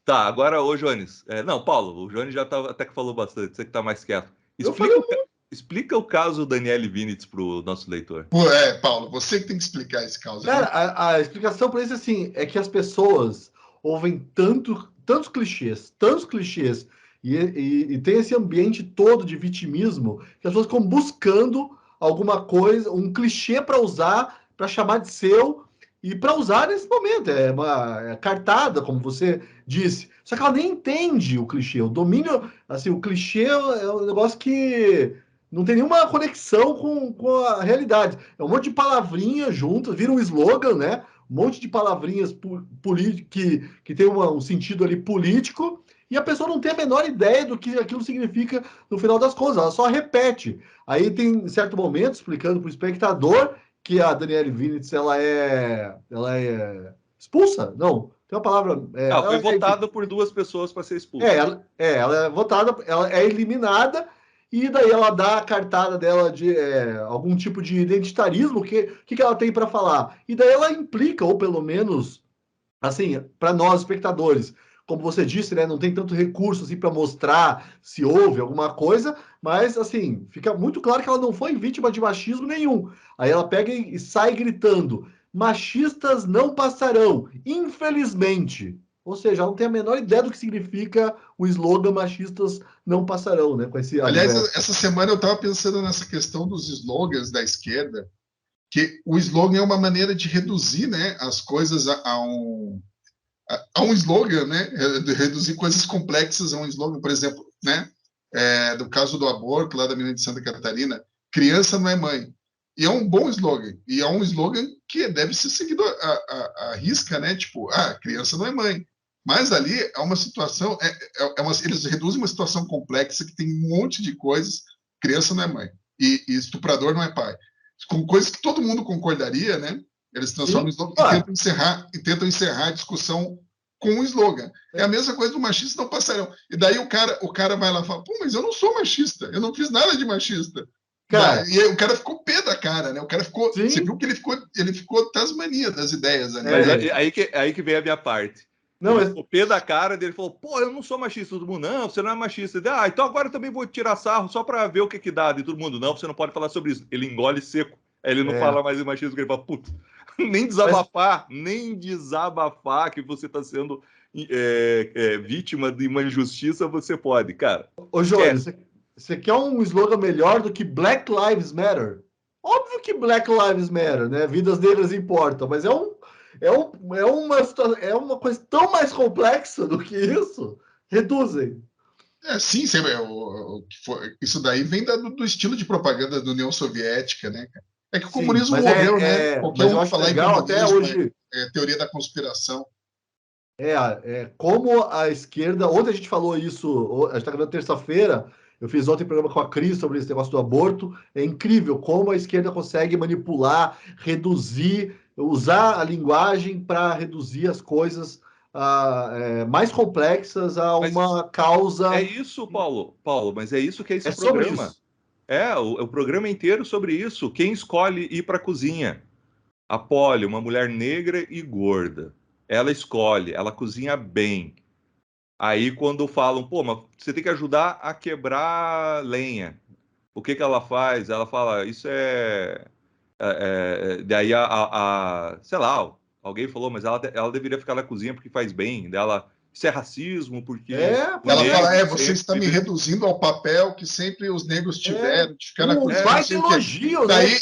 Tá, agora, ô Jones. Não, Paulo, o Jones já até que falou bastante, você que tá mais quieto. Explica o caso Daniele Vinitz pro nosso leitor. Paulo, você que tem que explicar esse caso. Cara, a explicação por isso, assim, é que as pessoas ouvem tantos clichês, e tem esse ambiente todo de vitimismo, que as pessoas ficam buscando alguma coisa, um clichê para usar, para chamar de seu, e para usar nesse momento. É uma cartada, como você disse. Só que ela nem entende o clichê. O domínio, assim, o clichê é um negócio que não tem nenhuma conexão com a realidade. É um monte de palavrinha junto, vira um slogan, né? monte de palavrinhas que tem um sentido ali político, e a pessoa não tem a menor ideia do que aquilo significa no final das contas, ela só repete. Aí tem um certo momento explicando para o espectador que a Danielle Vinitz ela é expulsa? Não, tem uma palavra. Ela foi votada por 2 pessoas para ser expulsa. Ela é votada, ela é eliminada, e daí ela dá a cartada dela de algum tipo de identitarismo, que ela tem para falar. E daí ela implica, ou pelo menos, assim, para nós espectadores, como você disse, né, não tem tanto recurso assim, para mostrar se houve alguma coisa, mas assim, fica muito claro que ela não foi vítima de machismo nenhum. Aí ela pega e sai gritando: machistas não passarão, infelizmente. Ou seja, ela não tem a menor ideia do que significa o slogan machistas não passarão, né? Com esse Aliás, essa semana eu estava pensando nessa questão dos slogans da esquerda, que o slogan é uma maneira de reduzir, né, as coisas a um slogan, né? Reduzir coisas complexas a um slogan, por exemplo, né? Do caso do aborto lá da menina de Santa Catarina, criança não é mãe. E é um bom slogan. E é um slogan que deve ser seguido à risca, né? Tipo, criança não é mãe. Mas ali é uma situação, eles reduzem uma situação complexa que tem um monte de coisas. Criança não é mãe. E estuprador não é pai. Com coisas que todo mundo concordaria, né? Eles transformam em slogan e tentam encerrar a discussão com um slogan. É a mesma coisa do machista não passarão. E daí o cara vai lá e fala: pô, mas eu não sou machista, eu não fiz nada de machista. Cara, e aí, o cara ficou pé da cara, né? O cara ficou. Sim. Você viu que ele ficou tasmania das ideias ali. Mas aí que vem a minha parte. Não, ele ficou pé da cara dele, falou: pô, eu não sou machista. Todo mundo: não, você não é machista. Ele, então agora eu também vou tirar sarro só para ver o que dá. E todo mundo: não, você não pode falar sobre isso. Ele engole seco. Aí ele não fala mais em machismo, porque ele fala: puta, nem desabafar que você está sendo vítima de uma injustiça, você pode, cara. Ô, Jônio, você quer um slogan melhor do que Black Lives Matter? Óbvio que Black Lives Matter, né? Vidas negras importam, mas é uma coisa tão mais complexa do que isso. Reduzem. Sim, isso daí vem do estilo de propaganda da União Soviética, né, cara? É que o comunismo morreu, né? Qualquer um falar em comunismo, até hoje, teoria da conspiração. Como a esquerda... Ontem a gente falou isso, a gente está gravando terça-feira, eu fiz ontem um programa com a Cris sobre esse negócio do aborto. É incrível como a esquerda consegue manipular, reduzir, usar a linguagem para reduzir as coisas mais complexas a uma causa... É isso, Paulo, mas é isso que é esse programa. O programa inteiro sobre isso. Quem escolhe ir para a cozinha? A Polly, uma mulher negra e gorda. Ela escolhe, ela cozinha bem. Aí quando falam, pô, mas você tem que ajudar a quebrar lenha. O que ela faz? Ela fala, isso daí sei lá, alguém falou, mas ela deveria ficar na cozinha porque faz bem. Dela, isso é racismo, porque... ela fala, você está me reduzindo ao papel que sempre os negros tiveram, de ficar na cozinha. Vai ter elogio, daí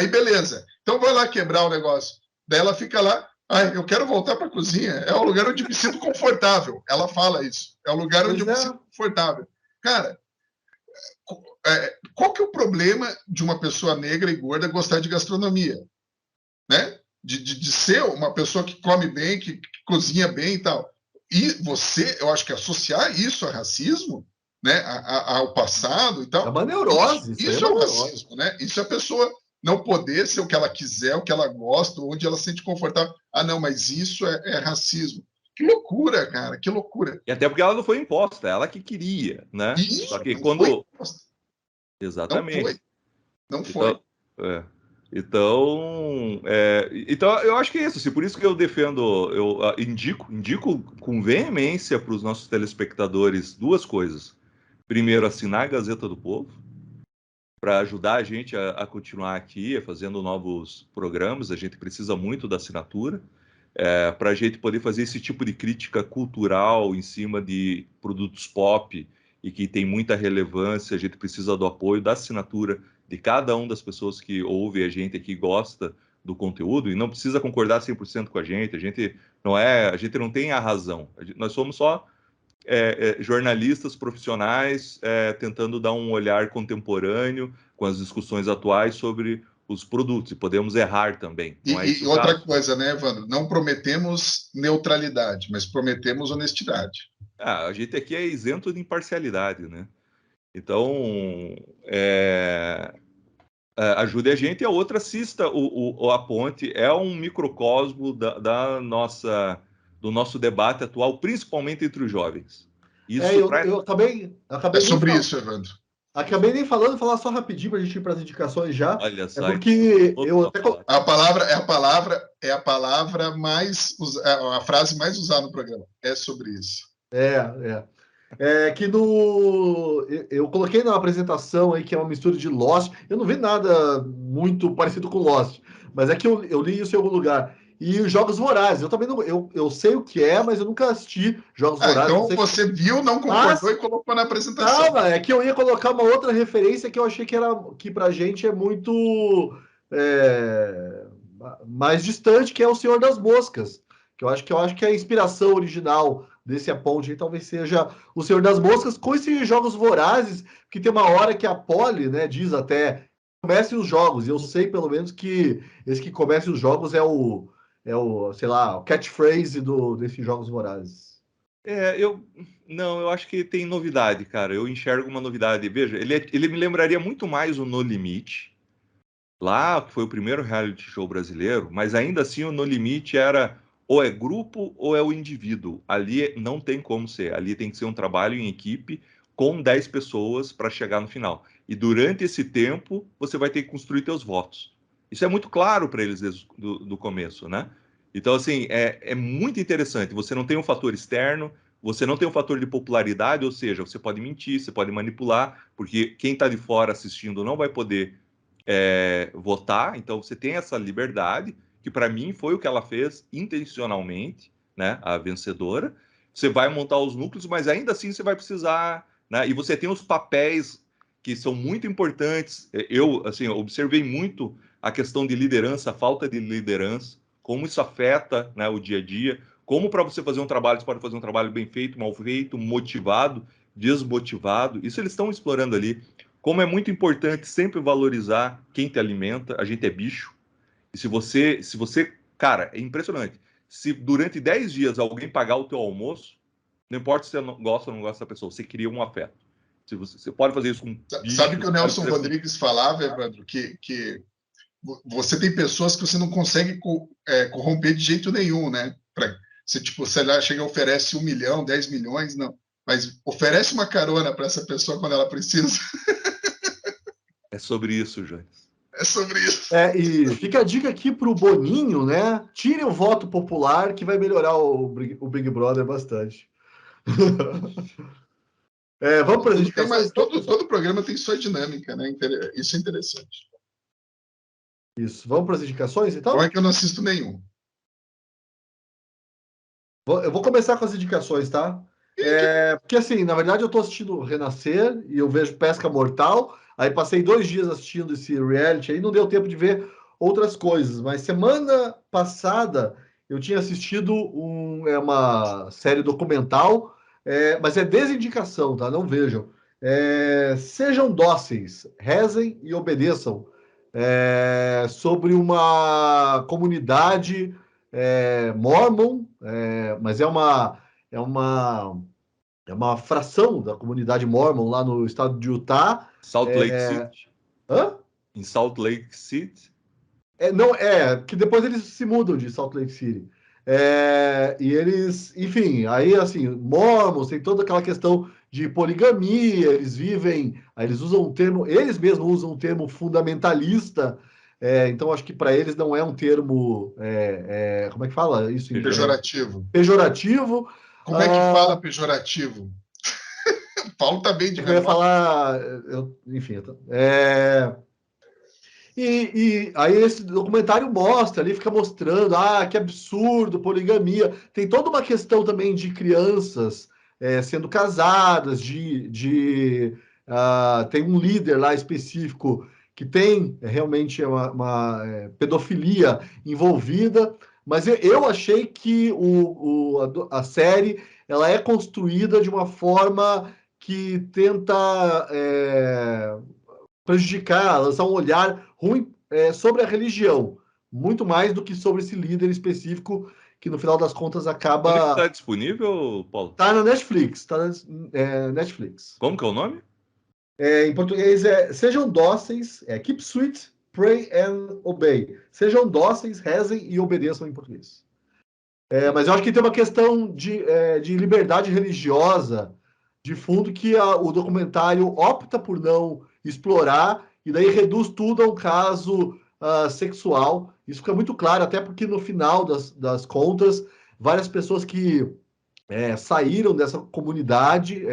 beleza. Então vai lá quebrar o negócio. Daí ela fica lá, eu quero voltar para a cozinha. É o lugar onde me sinto confortável. Ela fala isso. É o lugar onde eu me sinto confortável. Cara, qual que é o problema de uma pessoa negra e gorda gostar de gastronomia? Né? De ser uma pessoa que come bem, que cozinha bem e tal. E eu acho que associar isso a racismo, né, ao passado e tal... É uma neurose. Isso é o racismo, né? Isso é a pessoa não poder ser o que ela quiser, o que ela gosta, onde ela se sente confortável. Não, mas isso é racismo. Que loucura, cara, que loucura. E até porque ela não foi imposta, ela que queria, né? Isso, só que quando... foi imposta. Exatamente. Não foi. Então, eu acho que é isso. Assim, por isso que eu defendo, eu indico com veemência para os nossos telespectadores 2 coisas. Primeiro, assinar a Gazeta do Povo, para ajudar a gente a continuar aqui, fazendo novos programas. A gente precisa muito da assinatura, para a gente poder fazer esse tipo de crítica cultural em cima de produtos pop e que tem muita relevância. A gente precisa do apoio da assinatura de cada uma das pessoas que ouve a gente aqui, gosta do conteúdo, e não precisa concordar 100% com a gente não tem a razão, nós somos só jornalistas profissionais tentando dar um olhar contemporâneo com as discussões atuais sobre os produtos, e podemos errar também. E outra coisa, né, Evandro? Não prometemos neutralidade, mas prometemos honestidade. A gente aqui é isento de imparcialidade, né? Então, ajude a gente, e a outra assista a Ponte, é um microcosmo do nosso debate atual, principalmente entre os jovens. Isso eu acabei sobre isso, Evandro. Acabei nem falar só rapidinho para a gente ir para as indicações já. Olha só, porque eu até... a palavra mais a frase mais usada no programa é sobre isso. Que eu coloquei na apresentação aí que é uma mistura de Lost. Eu não vi nada muito parecido com Lost, mas é que eu li isso em algum lugar. E os Jogos Vorazes, eu também não. Eu sei o que é, mas eu nunca assisti Jogos Vorazes. Então você viu, não concordou e colocou na apresentação. Calma, é que eu ia colocar uma outra referência que eu achei que pra gente é muito mais distante, que é o Senhor das Moscas. Que eu acho que a inspiração original desse A Ponte aí talvez seja o Senhor das Moscas, com esses Jogos Vorazes, que tem uma hora que a Polly, né, diz até comece os jogos, e eu sei pelo menos que esse que comece os jogos é o sei lá, o catchphrase desses Jogos Vorazes. Eu acho que tem novidade, cara. Eu enxergo uma novidade. Veja, ele me lembraria muito mais o No Limite, lá, que foi o primeiro reality show brasileiro, mas ainda assim o No Limite era ou é grupo ou é o indivíduo. Ali não tem como ser. Ali tem que ser um trabalho em equipe com 10 pessoas para chegar no final. E durante esse tempo, você vai ter que construir seus votos. Isso é muito claro para eles desde do começo, né? Então, assim, é muito interessante. Você não tem um fator externo, você não tem um fator de popularidade, ou seja, você pode mentir, você pode manipular, porque quem está de fora assistindo não vai poder votar. Então, você tem essa liberdade, que para mim foi o que ela fez intencionalmente, né? A vencedora. Você vai montar os núcleos, mas ainda assim você vai precisar, né? E você tem os papéis que são muito importantes. Eu, assim, observei muito a questão de liderança, a falta de liderança, como isso afeta, né, o dia a dia, como para você fazer um trabalho, você pode fazer um trabalho bem feito, mal feito, motivado, desmotivado. Isso eles estão explorando ali. Como é muito importante sempre valorizar quem te alimenta, a gente é bicho. E se você, cara, é impressionante. Se durante 10 dias alguém pagar o teu almoço, não importa se você gosta ou não gosta da pessoa, você cria um afeto. Se você pode fazer isso com bicho, sabe que o Nelson Rodrigues falava, Evandro, que você tem pessoas que você não consegue corromper de jeito nenhum, né? Você, tipo, sei lá, chega e oferece 1 milhão, 10 milhões, não. Mas oferece uma carona para essa pessoa quando ela precisa. É sobre isso, Jones. É sobre isso. E fica a dica aqui para o Boninho, né? Tire o voto popular, que vai melhorar o Big Brother bastante. Vamos para as indicações. Todo programa tem sua dinâmica, né? Isso é interessante. Isso. Vamos para as indicações, então? Ou é que eu não assisto nenhum. Eu vou começar com as indicações, tá? Porque, assim, na verdade, eu estou assistindo Renascer e eu vejo Pesca Mortal. Aí passei 2 dias assistindo esse reality aí, não deu tempo de ver outras coisas. Mas semana passada eu tinha assistido uma série documental, mas é desindicação, tá? Não vejam. Sejam dóceis, rezem e obedeçam. Sobre uma comunidade Mormon, mas é uma fração da comunidade Mormon lá no estado de Utah. Salt Lake City. Hã? Em Salt Lake City? Não, que depois eles se mudam de Salt Lake City. E eles, enfim, aí assim, Mormons tem toda aquela questão de poligamia, eles usam um termo, eles mesmos usam um termo fundamentalista. Então acho que para eles não é um termo, como é que fala isso? Pejorativo. Pejorativo. Como é que fala pejorativo? O Paulo tá bem de memória. Eu ia falar, enfim. E aí esse documentário mostra, ali fica mostrando, que absurdo, poligamia. Tem toda uma questão também de crianças sendo casadas, tem um líder lá específico que tem realmente uma pedofilia envolvida, mas eu achei que a série ela é construída de uma forma que tenta prejudicar, lançar um olhar ruim sobre a religião, muito mais do que sobre esse líder específico que no final das contas acaba... Onde está disponível, Paulo? Está na Netflix, Netflix. Como que é o nome? Em português Sejam Dóceis, Keep Sweet, Pray and Obey. Sejam dóceis, rezem e obedeçam em português. Mas eu acho que tem uma questão de liberdade religiosa de fundo que o documentário opta por não explorar e daí reduz tudo a um caso sexual. Isso fica muito claro, até porque no final das contas, várias pessoas que saíram dessa comunidade,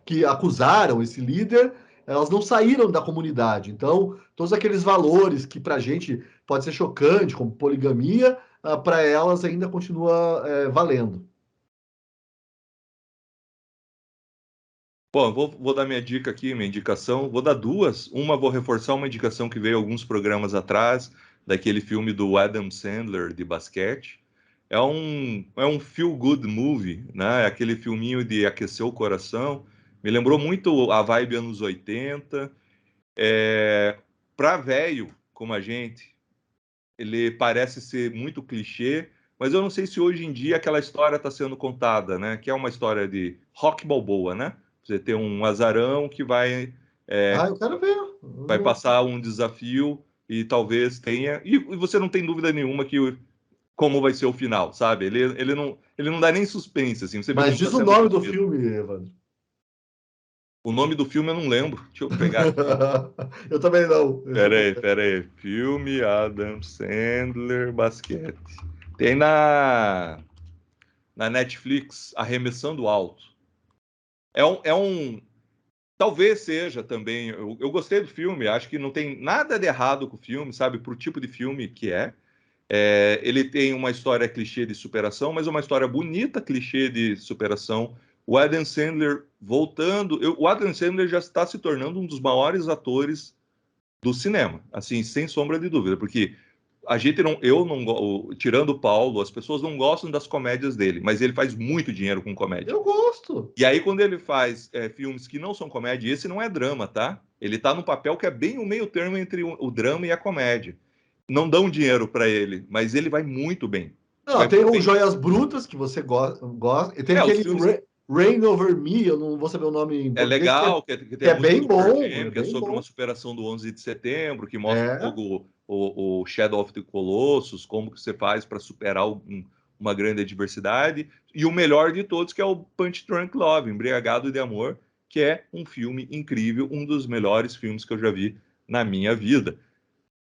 que acusaram esse líder, elas não saíram da comunidade. Então, todos aqueles valores que para a gente pode ser chocante, como poligamia, para elas ainda continua valendo. Bom, vou dar minha dica aqui, minha indicação. Vou dar duas. Uma, vou reforçar uma indicação que veio alguns programas atrás, daquele filme do Adam Sandler de basquete. É um feel-good movie, né? É aquele filminho de aquecer o coração. Me lembrou muito a vibe anos 80. Para velho como a gente, ele parece ser muito clichê, mas eu não sei se hoje em dia aquela história está sendo contada, né? Que é uma história de Rock Balboa, né? Você tem um azarão que vai Eu quero ver. vai passar um desafio e talvez tenha. E você não tem dúvida nenhuma que como vai ser o final, sabe? Ele não dá nem suspense, assim. Você vê Mas como diz tá o sendo nome do construído. filme, Evandro. O nome do filme eu não lembro. Deixa eu pegar aqui. Eu também não. Pera aí. Filme Adam Sandler Basquete. Tem na Netflix, Arremessando Alto. Talvez seja também. Eu gostei do filme, acho que não tem nada de errado com o filme, sabe? Pro tipo de filme que é. Ele tem uma história clichê de superação, mas uma história bonita, clichê de superação. O Adam Sandler voltando. O Adam Sandler já está se tornando um dos maiores atores do cinema, assim, sem sombra de dúvida, porque a gente não, tirando o Paulo, as pessoas não gostam das comédias dele, mas ele faz muito dinheiro com comédia. Eu gosto. E aí, quando ele faz filmes que não são comédia, esse não é drama, tá? Ele tá num papel que é bem o meio termo entre o drama e a comédia. Não dão dinheiro para ele, mas ele vai muito bem. Não, tem o Joias Brutas, que você gosta. E tem aquele filmes... Rain Over Me, eu não vou saber o nome em português. Legal, que é bem bom. Que é sobre uma superação do 11 de setembro, que mostra um pouco o Shadow of the Colossus, como que você faz para superar uma grande adversidade. E o melhor de todos, que é o Punch Drunk Love, Embriagado de Amor, que é um filme incrível, um dos melhores filmes que eu já vi na minha vida.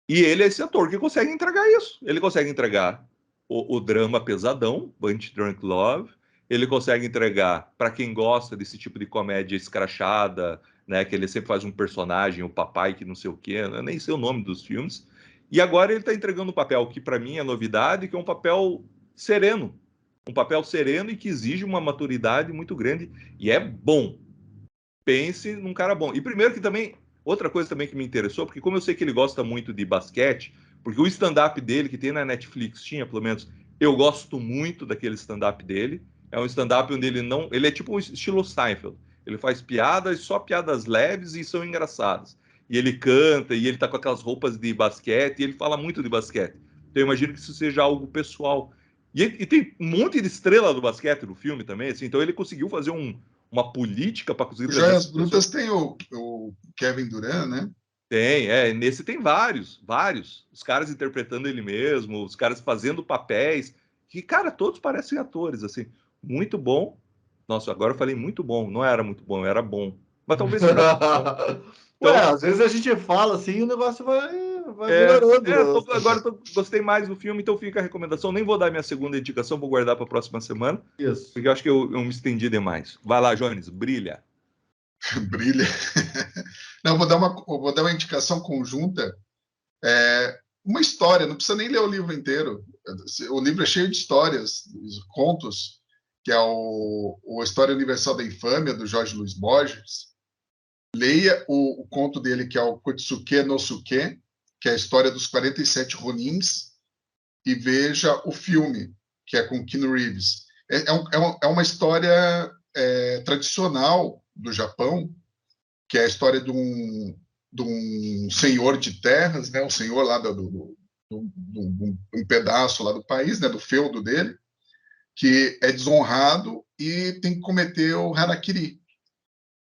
E ele é esse ator que consegue entregar isso. Ele consegue entregar o drama pesadão, Punch Drunk Love. Ele consegue entregar, para quem gosta desse tipo de comédia escrachada, né, que ele sempre faz um personagem, o papai que não sei o quê, eu nem sei o nome dos filmes. E agora ele está entregando um papel que para mim é novidade, que é um papel sereno. Um papel sereno e que exige uma maturidade muito grande. E é bom. Pense num cara bom. E primeiro que também, outra coisa também que me interessou, porque como eu sei que ele gosta muito de basquete, porque o stand-up dele, que tem na Netflix, tinha pelo menos, eu gosto muito daquele stand-up dele. É um stand-up onde ele é tipo um estilo Seinfeld. Ele faz piadas, só piadas leves e são engraçadas. E ele canta, e ele tá com aquelas roupas de basquete, e ele fala muito de basquete. Então eu imagino que isso seja algo pessoal. E tem um monte de estrela do basquete no filme também, assim, então ele conseguiu fazer uma política para conseguir... Joias Brutas tem o Kevin Durant, né? Tem, nesse tem vários. Os caras interpretando ele mesmo, os caras fazendo papéis, que, cara, todos parecem atores, assim. Muito bom. Nossa, agora eu falei muito bom. Não era muito bom, era bom. Mas talvez seja bom. Então, às vezes a gente fala assim e o negócio vai melhorando. Agora gostei mais do filme, então fica a recomendação. Nem vou dar minha segunda indicação, vou guardar para a próxima semana. Isso. Porque eu acho que eu me estendi demais. Vai lá, Jones, brilha. Brilha. Não, vou dar uma indicação conjunta. Uma história, não precisa nem ler o livro inteiro. O livro é cheio de histórias, contos, que é a História Universal da Infâmia, do Jorge Luiz Borges. Leia o conto dele, que é o Kotsuke no Suke, que é a história dos 47 Ronins, e veja o filme, que é com Keanu Reeves. É uma história tradicional do Japão, que é a história de um senhor de terras, né, um senhor lá um pedaço lá do país, né, do feudo dele, que é desonrado e tem que cometer o harakiri.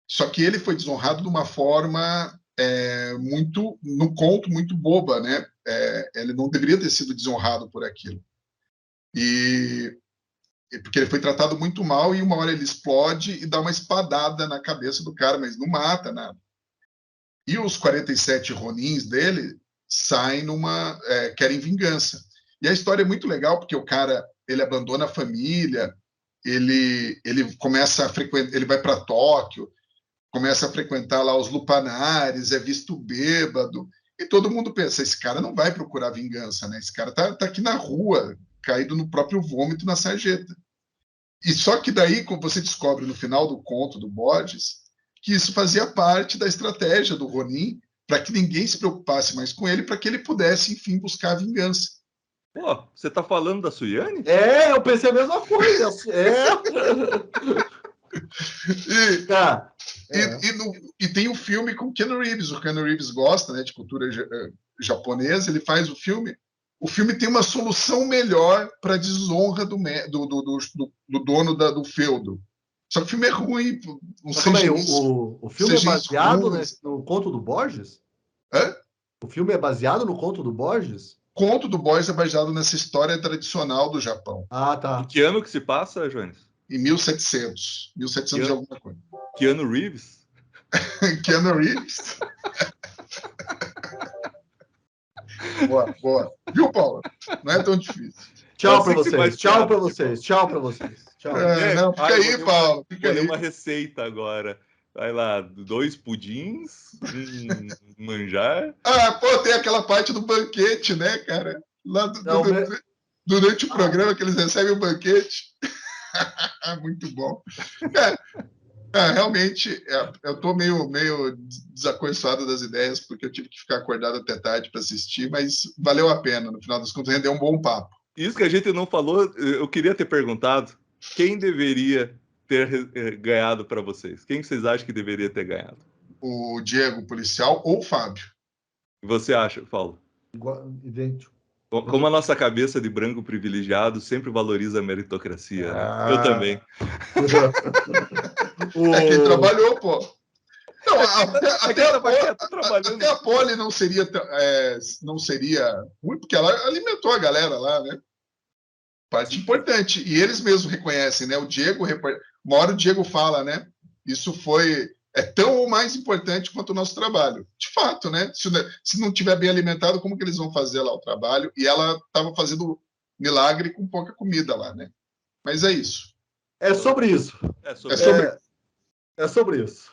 Só que ele foi desonrado de uma forma muito, no conto, muito boba, né? Ele não deveria ter sido desonrado por aquilo. Porque ele foi tratado muito mal e uma hora ele explode e dá uma espadada na cabeça do cara, mas não mata nada. E os 47 Ronins dele saem querem vingança. E a história é muito legal porque o cara ele abandona a família, ele começa a frequentar, ele vai para Tóquio, começa a frequentar lá os lupanares, é visto bêbado, e todo mundo pensa, esse cara não vai procurar vingança, né? Esse cara tá aqui na rua, caído no próprio vômito na sarjeta. E só que daí, como você descobre no final do conto do Borges, que isso fazia parte da estratégia do Ronin para que ninguém se preocupasse mais com ele, para que ele pudesse, enfim, buscar a vingança. Pô, você tá falando da Suyane? Eu pensei a mesma coisa. E tem o filme com o Keanu Reeves. O Keanu Reeves gosta, né, de cultura japonesa, ele faz o filme. O filme tem uma solução melhor para a desonra do dono do feudo. Só que o filme é ruim. O filme é baseado no conto do Borges? Hã? O filme é baseado no conto do Borges? O conto do Borges é baseado nessa história tradicional do Japão. Ah, tá. Em que ano que se passa, Jones? Em 1700. 1700 e alguma coisa. Keanu Reeves? Keanu Reeves. Boa. Viu, Paulo? Não é tão difícil. Tchau para vocês. Tchau para vocês. Tchau para vocês. Tchau. Não, fica aí, Paulo. Fica aí. Uma receita agora. Vai lá, 2 pudins, um manjar. Tem aquela parte do banquete, né, cara? Lá durante o programa que eles recebem o banquete. Muito bom. Realmente, eu estou meio desacoiçoado das ideias, porque eu tive que ficar acordado até tarde para assistir, mas valeu a pena. No final das contas, rendeu um bom papo. Isso que a gente não falou, eu queria ter perguntado, quem deveria ter ganhado para vocês? Quem vocês acham que deveria ter ganhado? O Diego, policial, ou o Fábio? E você acha, Paulo? Idêntico. Como a nossa cabeça de branco privilegiado sempre valoriza a meritocracia, né? Eu também. Quem trabalhou, pô. Não, até a Poli não seria ruim, porque ela alimentou a galera lá, né? Parte importante. E eles mesmos reconhecem, né? Uma hora o Diego fala, né? Isso é tão ou mais importante quanto o nosso trabalho. De fato, né? Se não tiver bem alimentado, como que eles vão fazer lá o trabalho? E ela estava fazendo milagre com pouca comida lá, né? Mas é isso. É sobre isso. É sobre isso.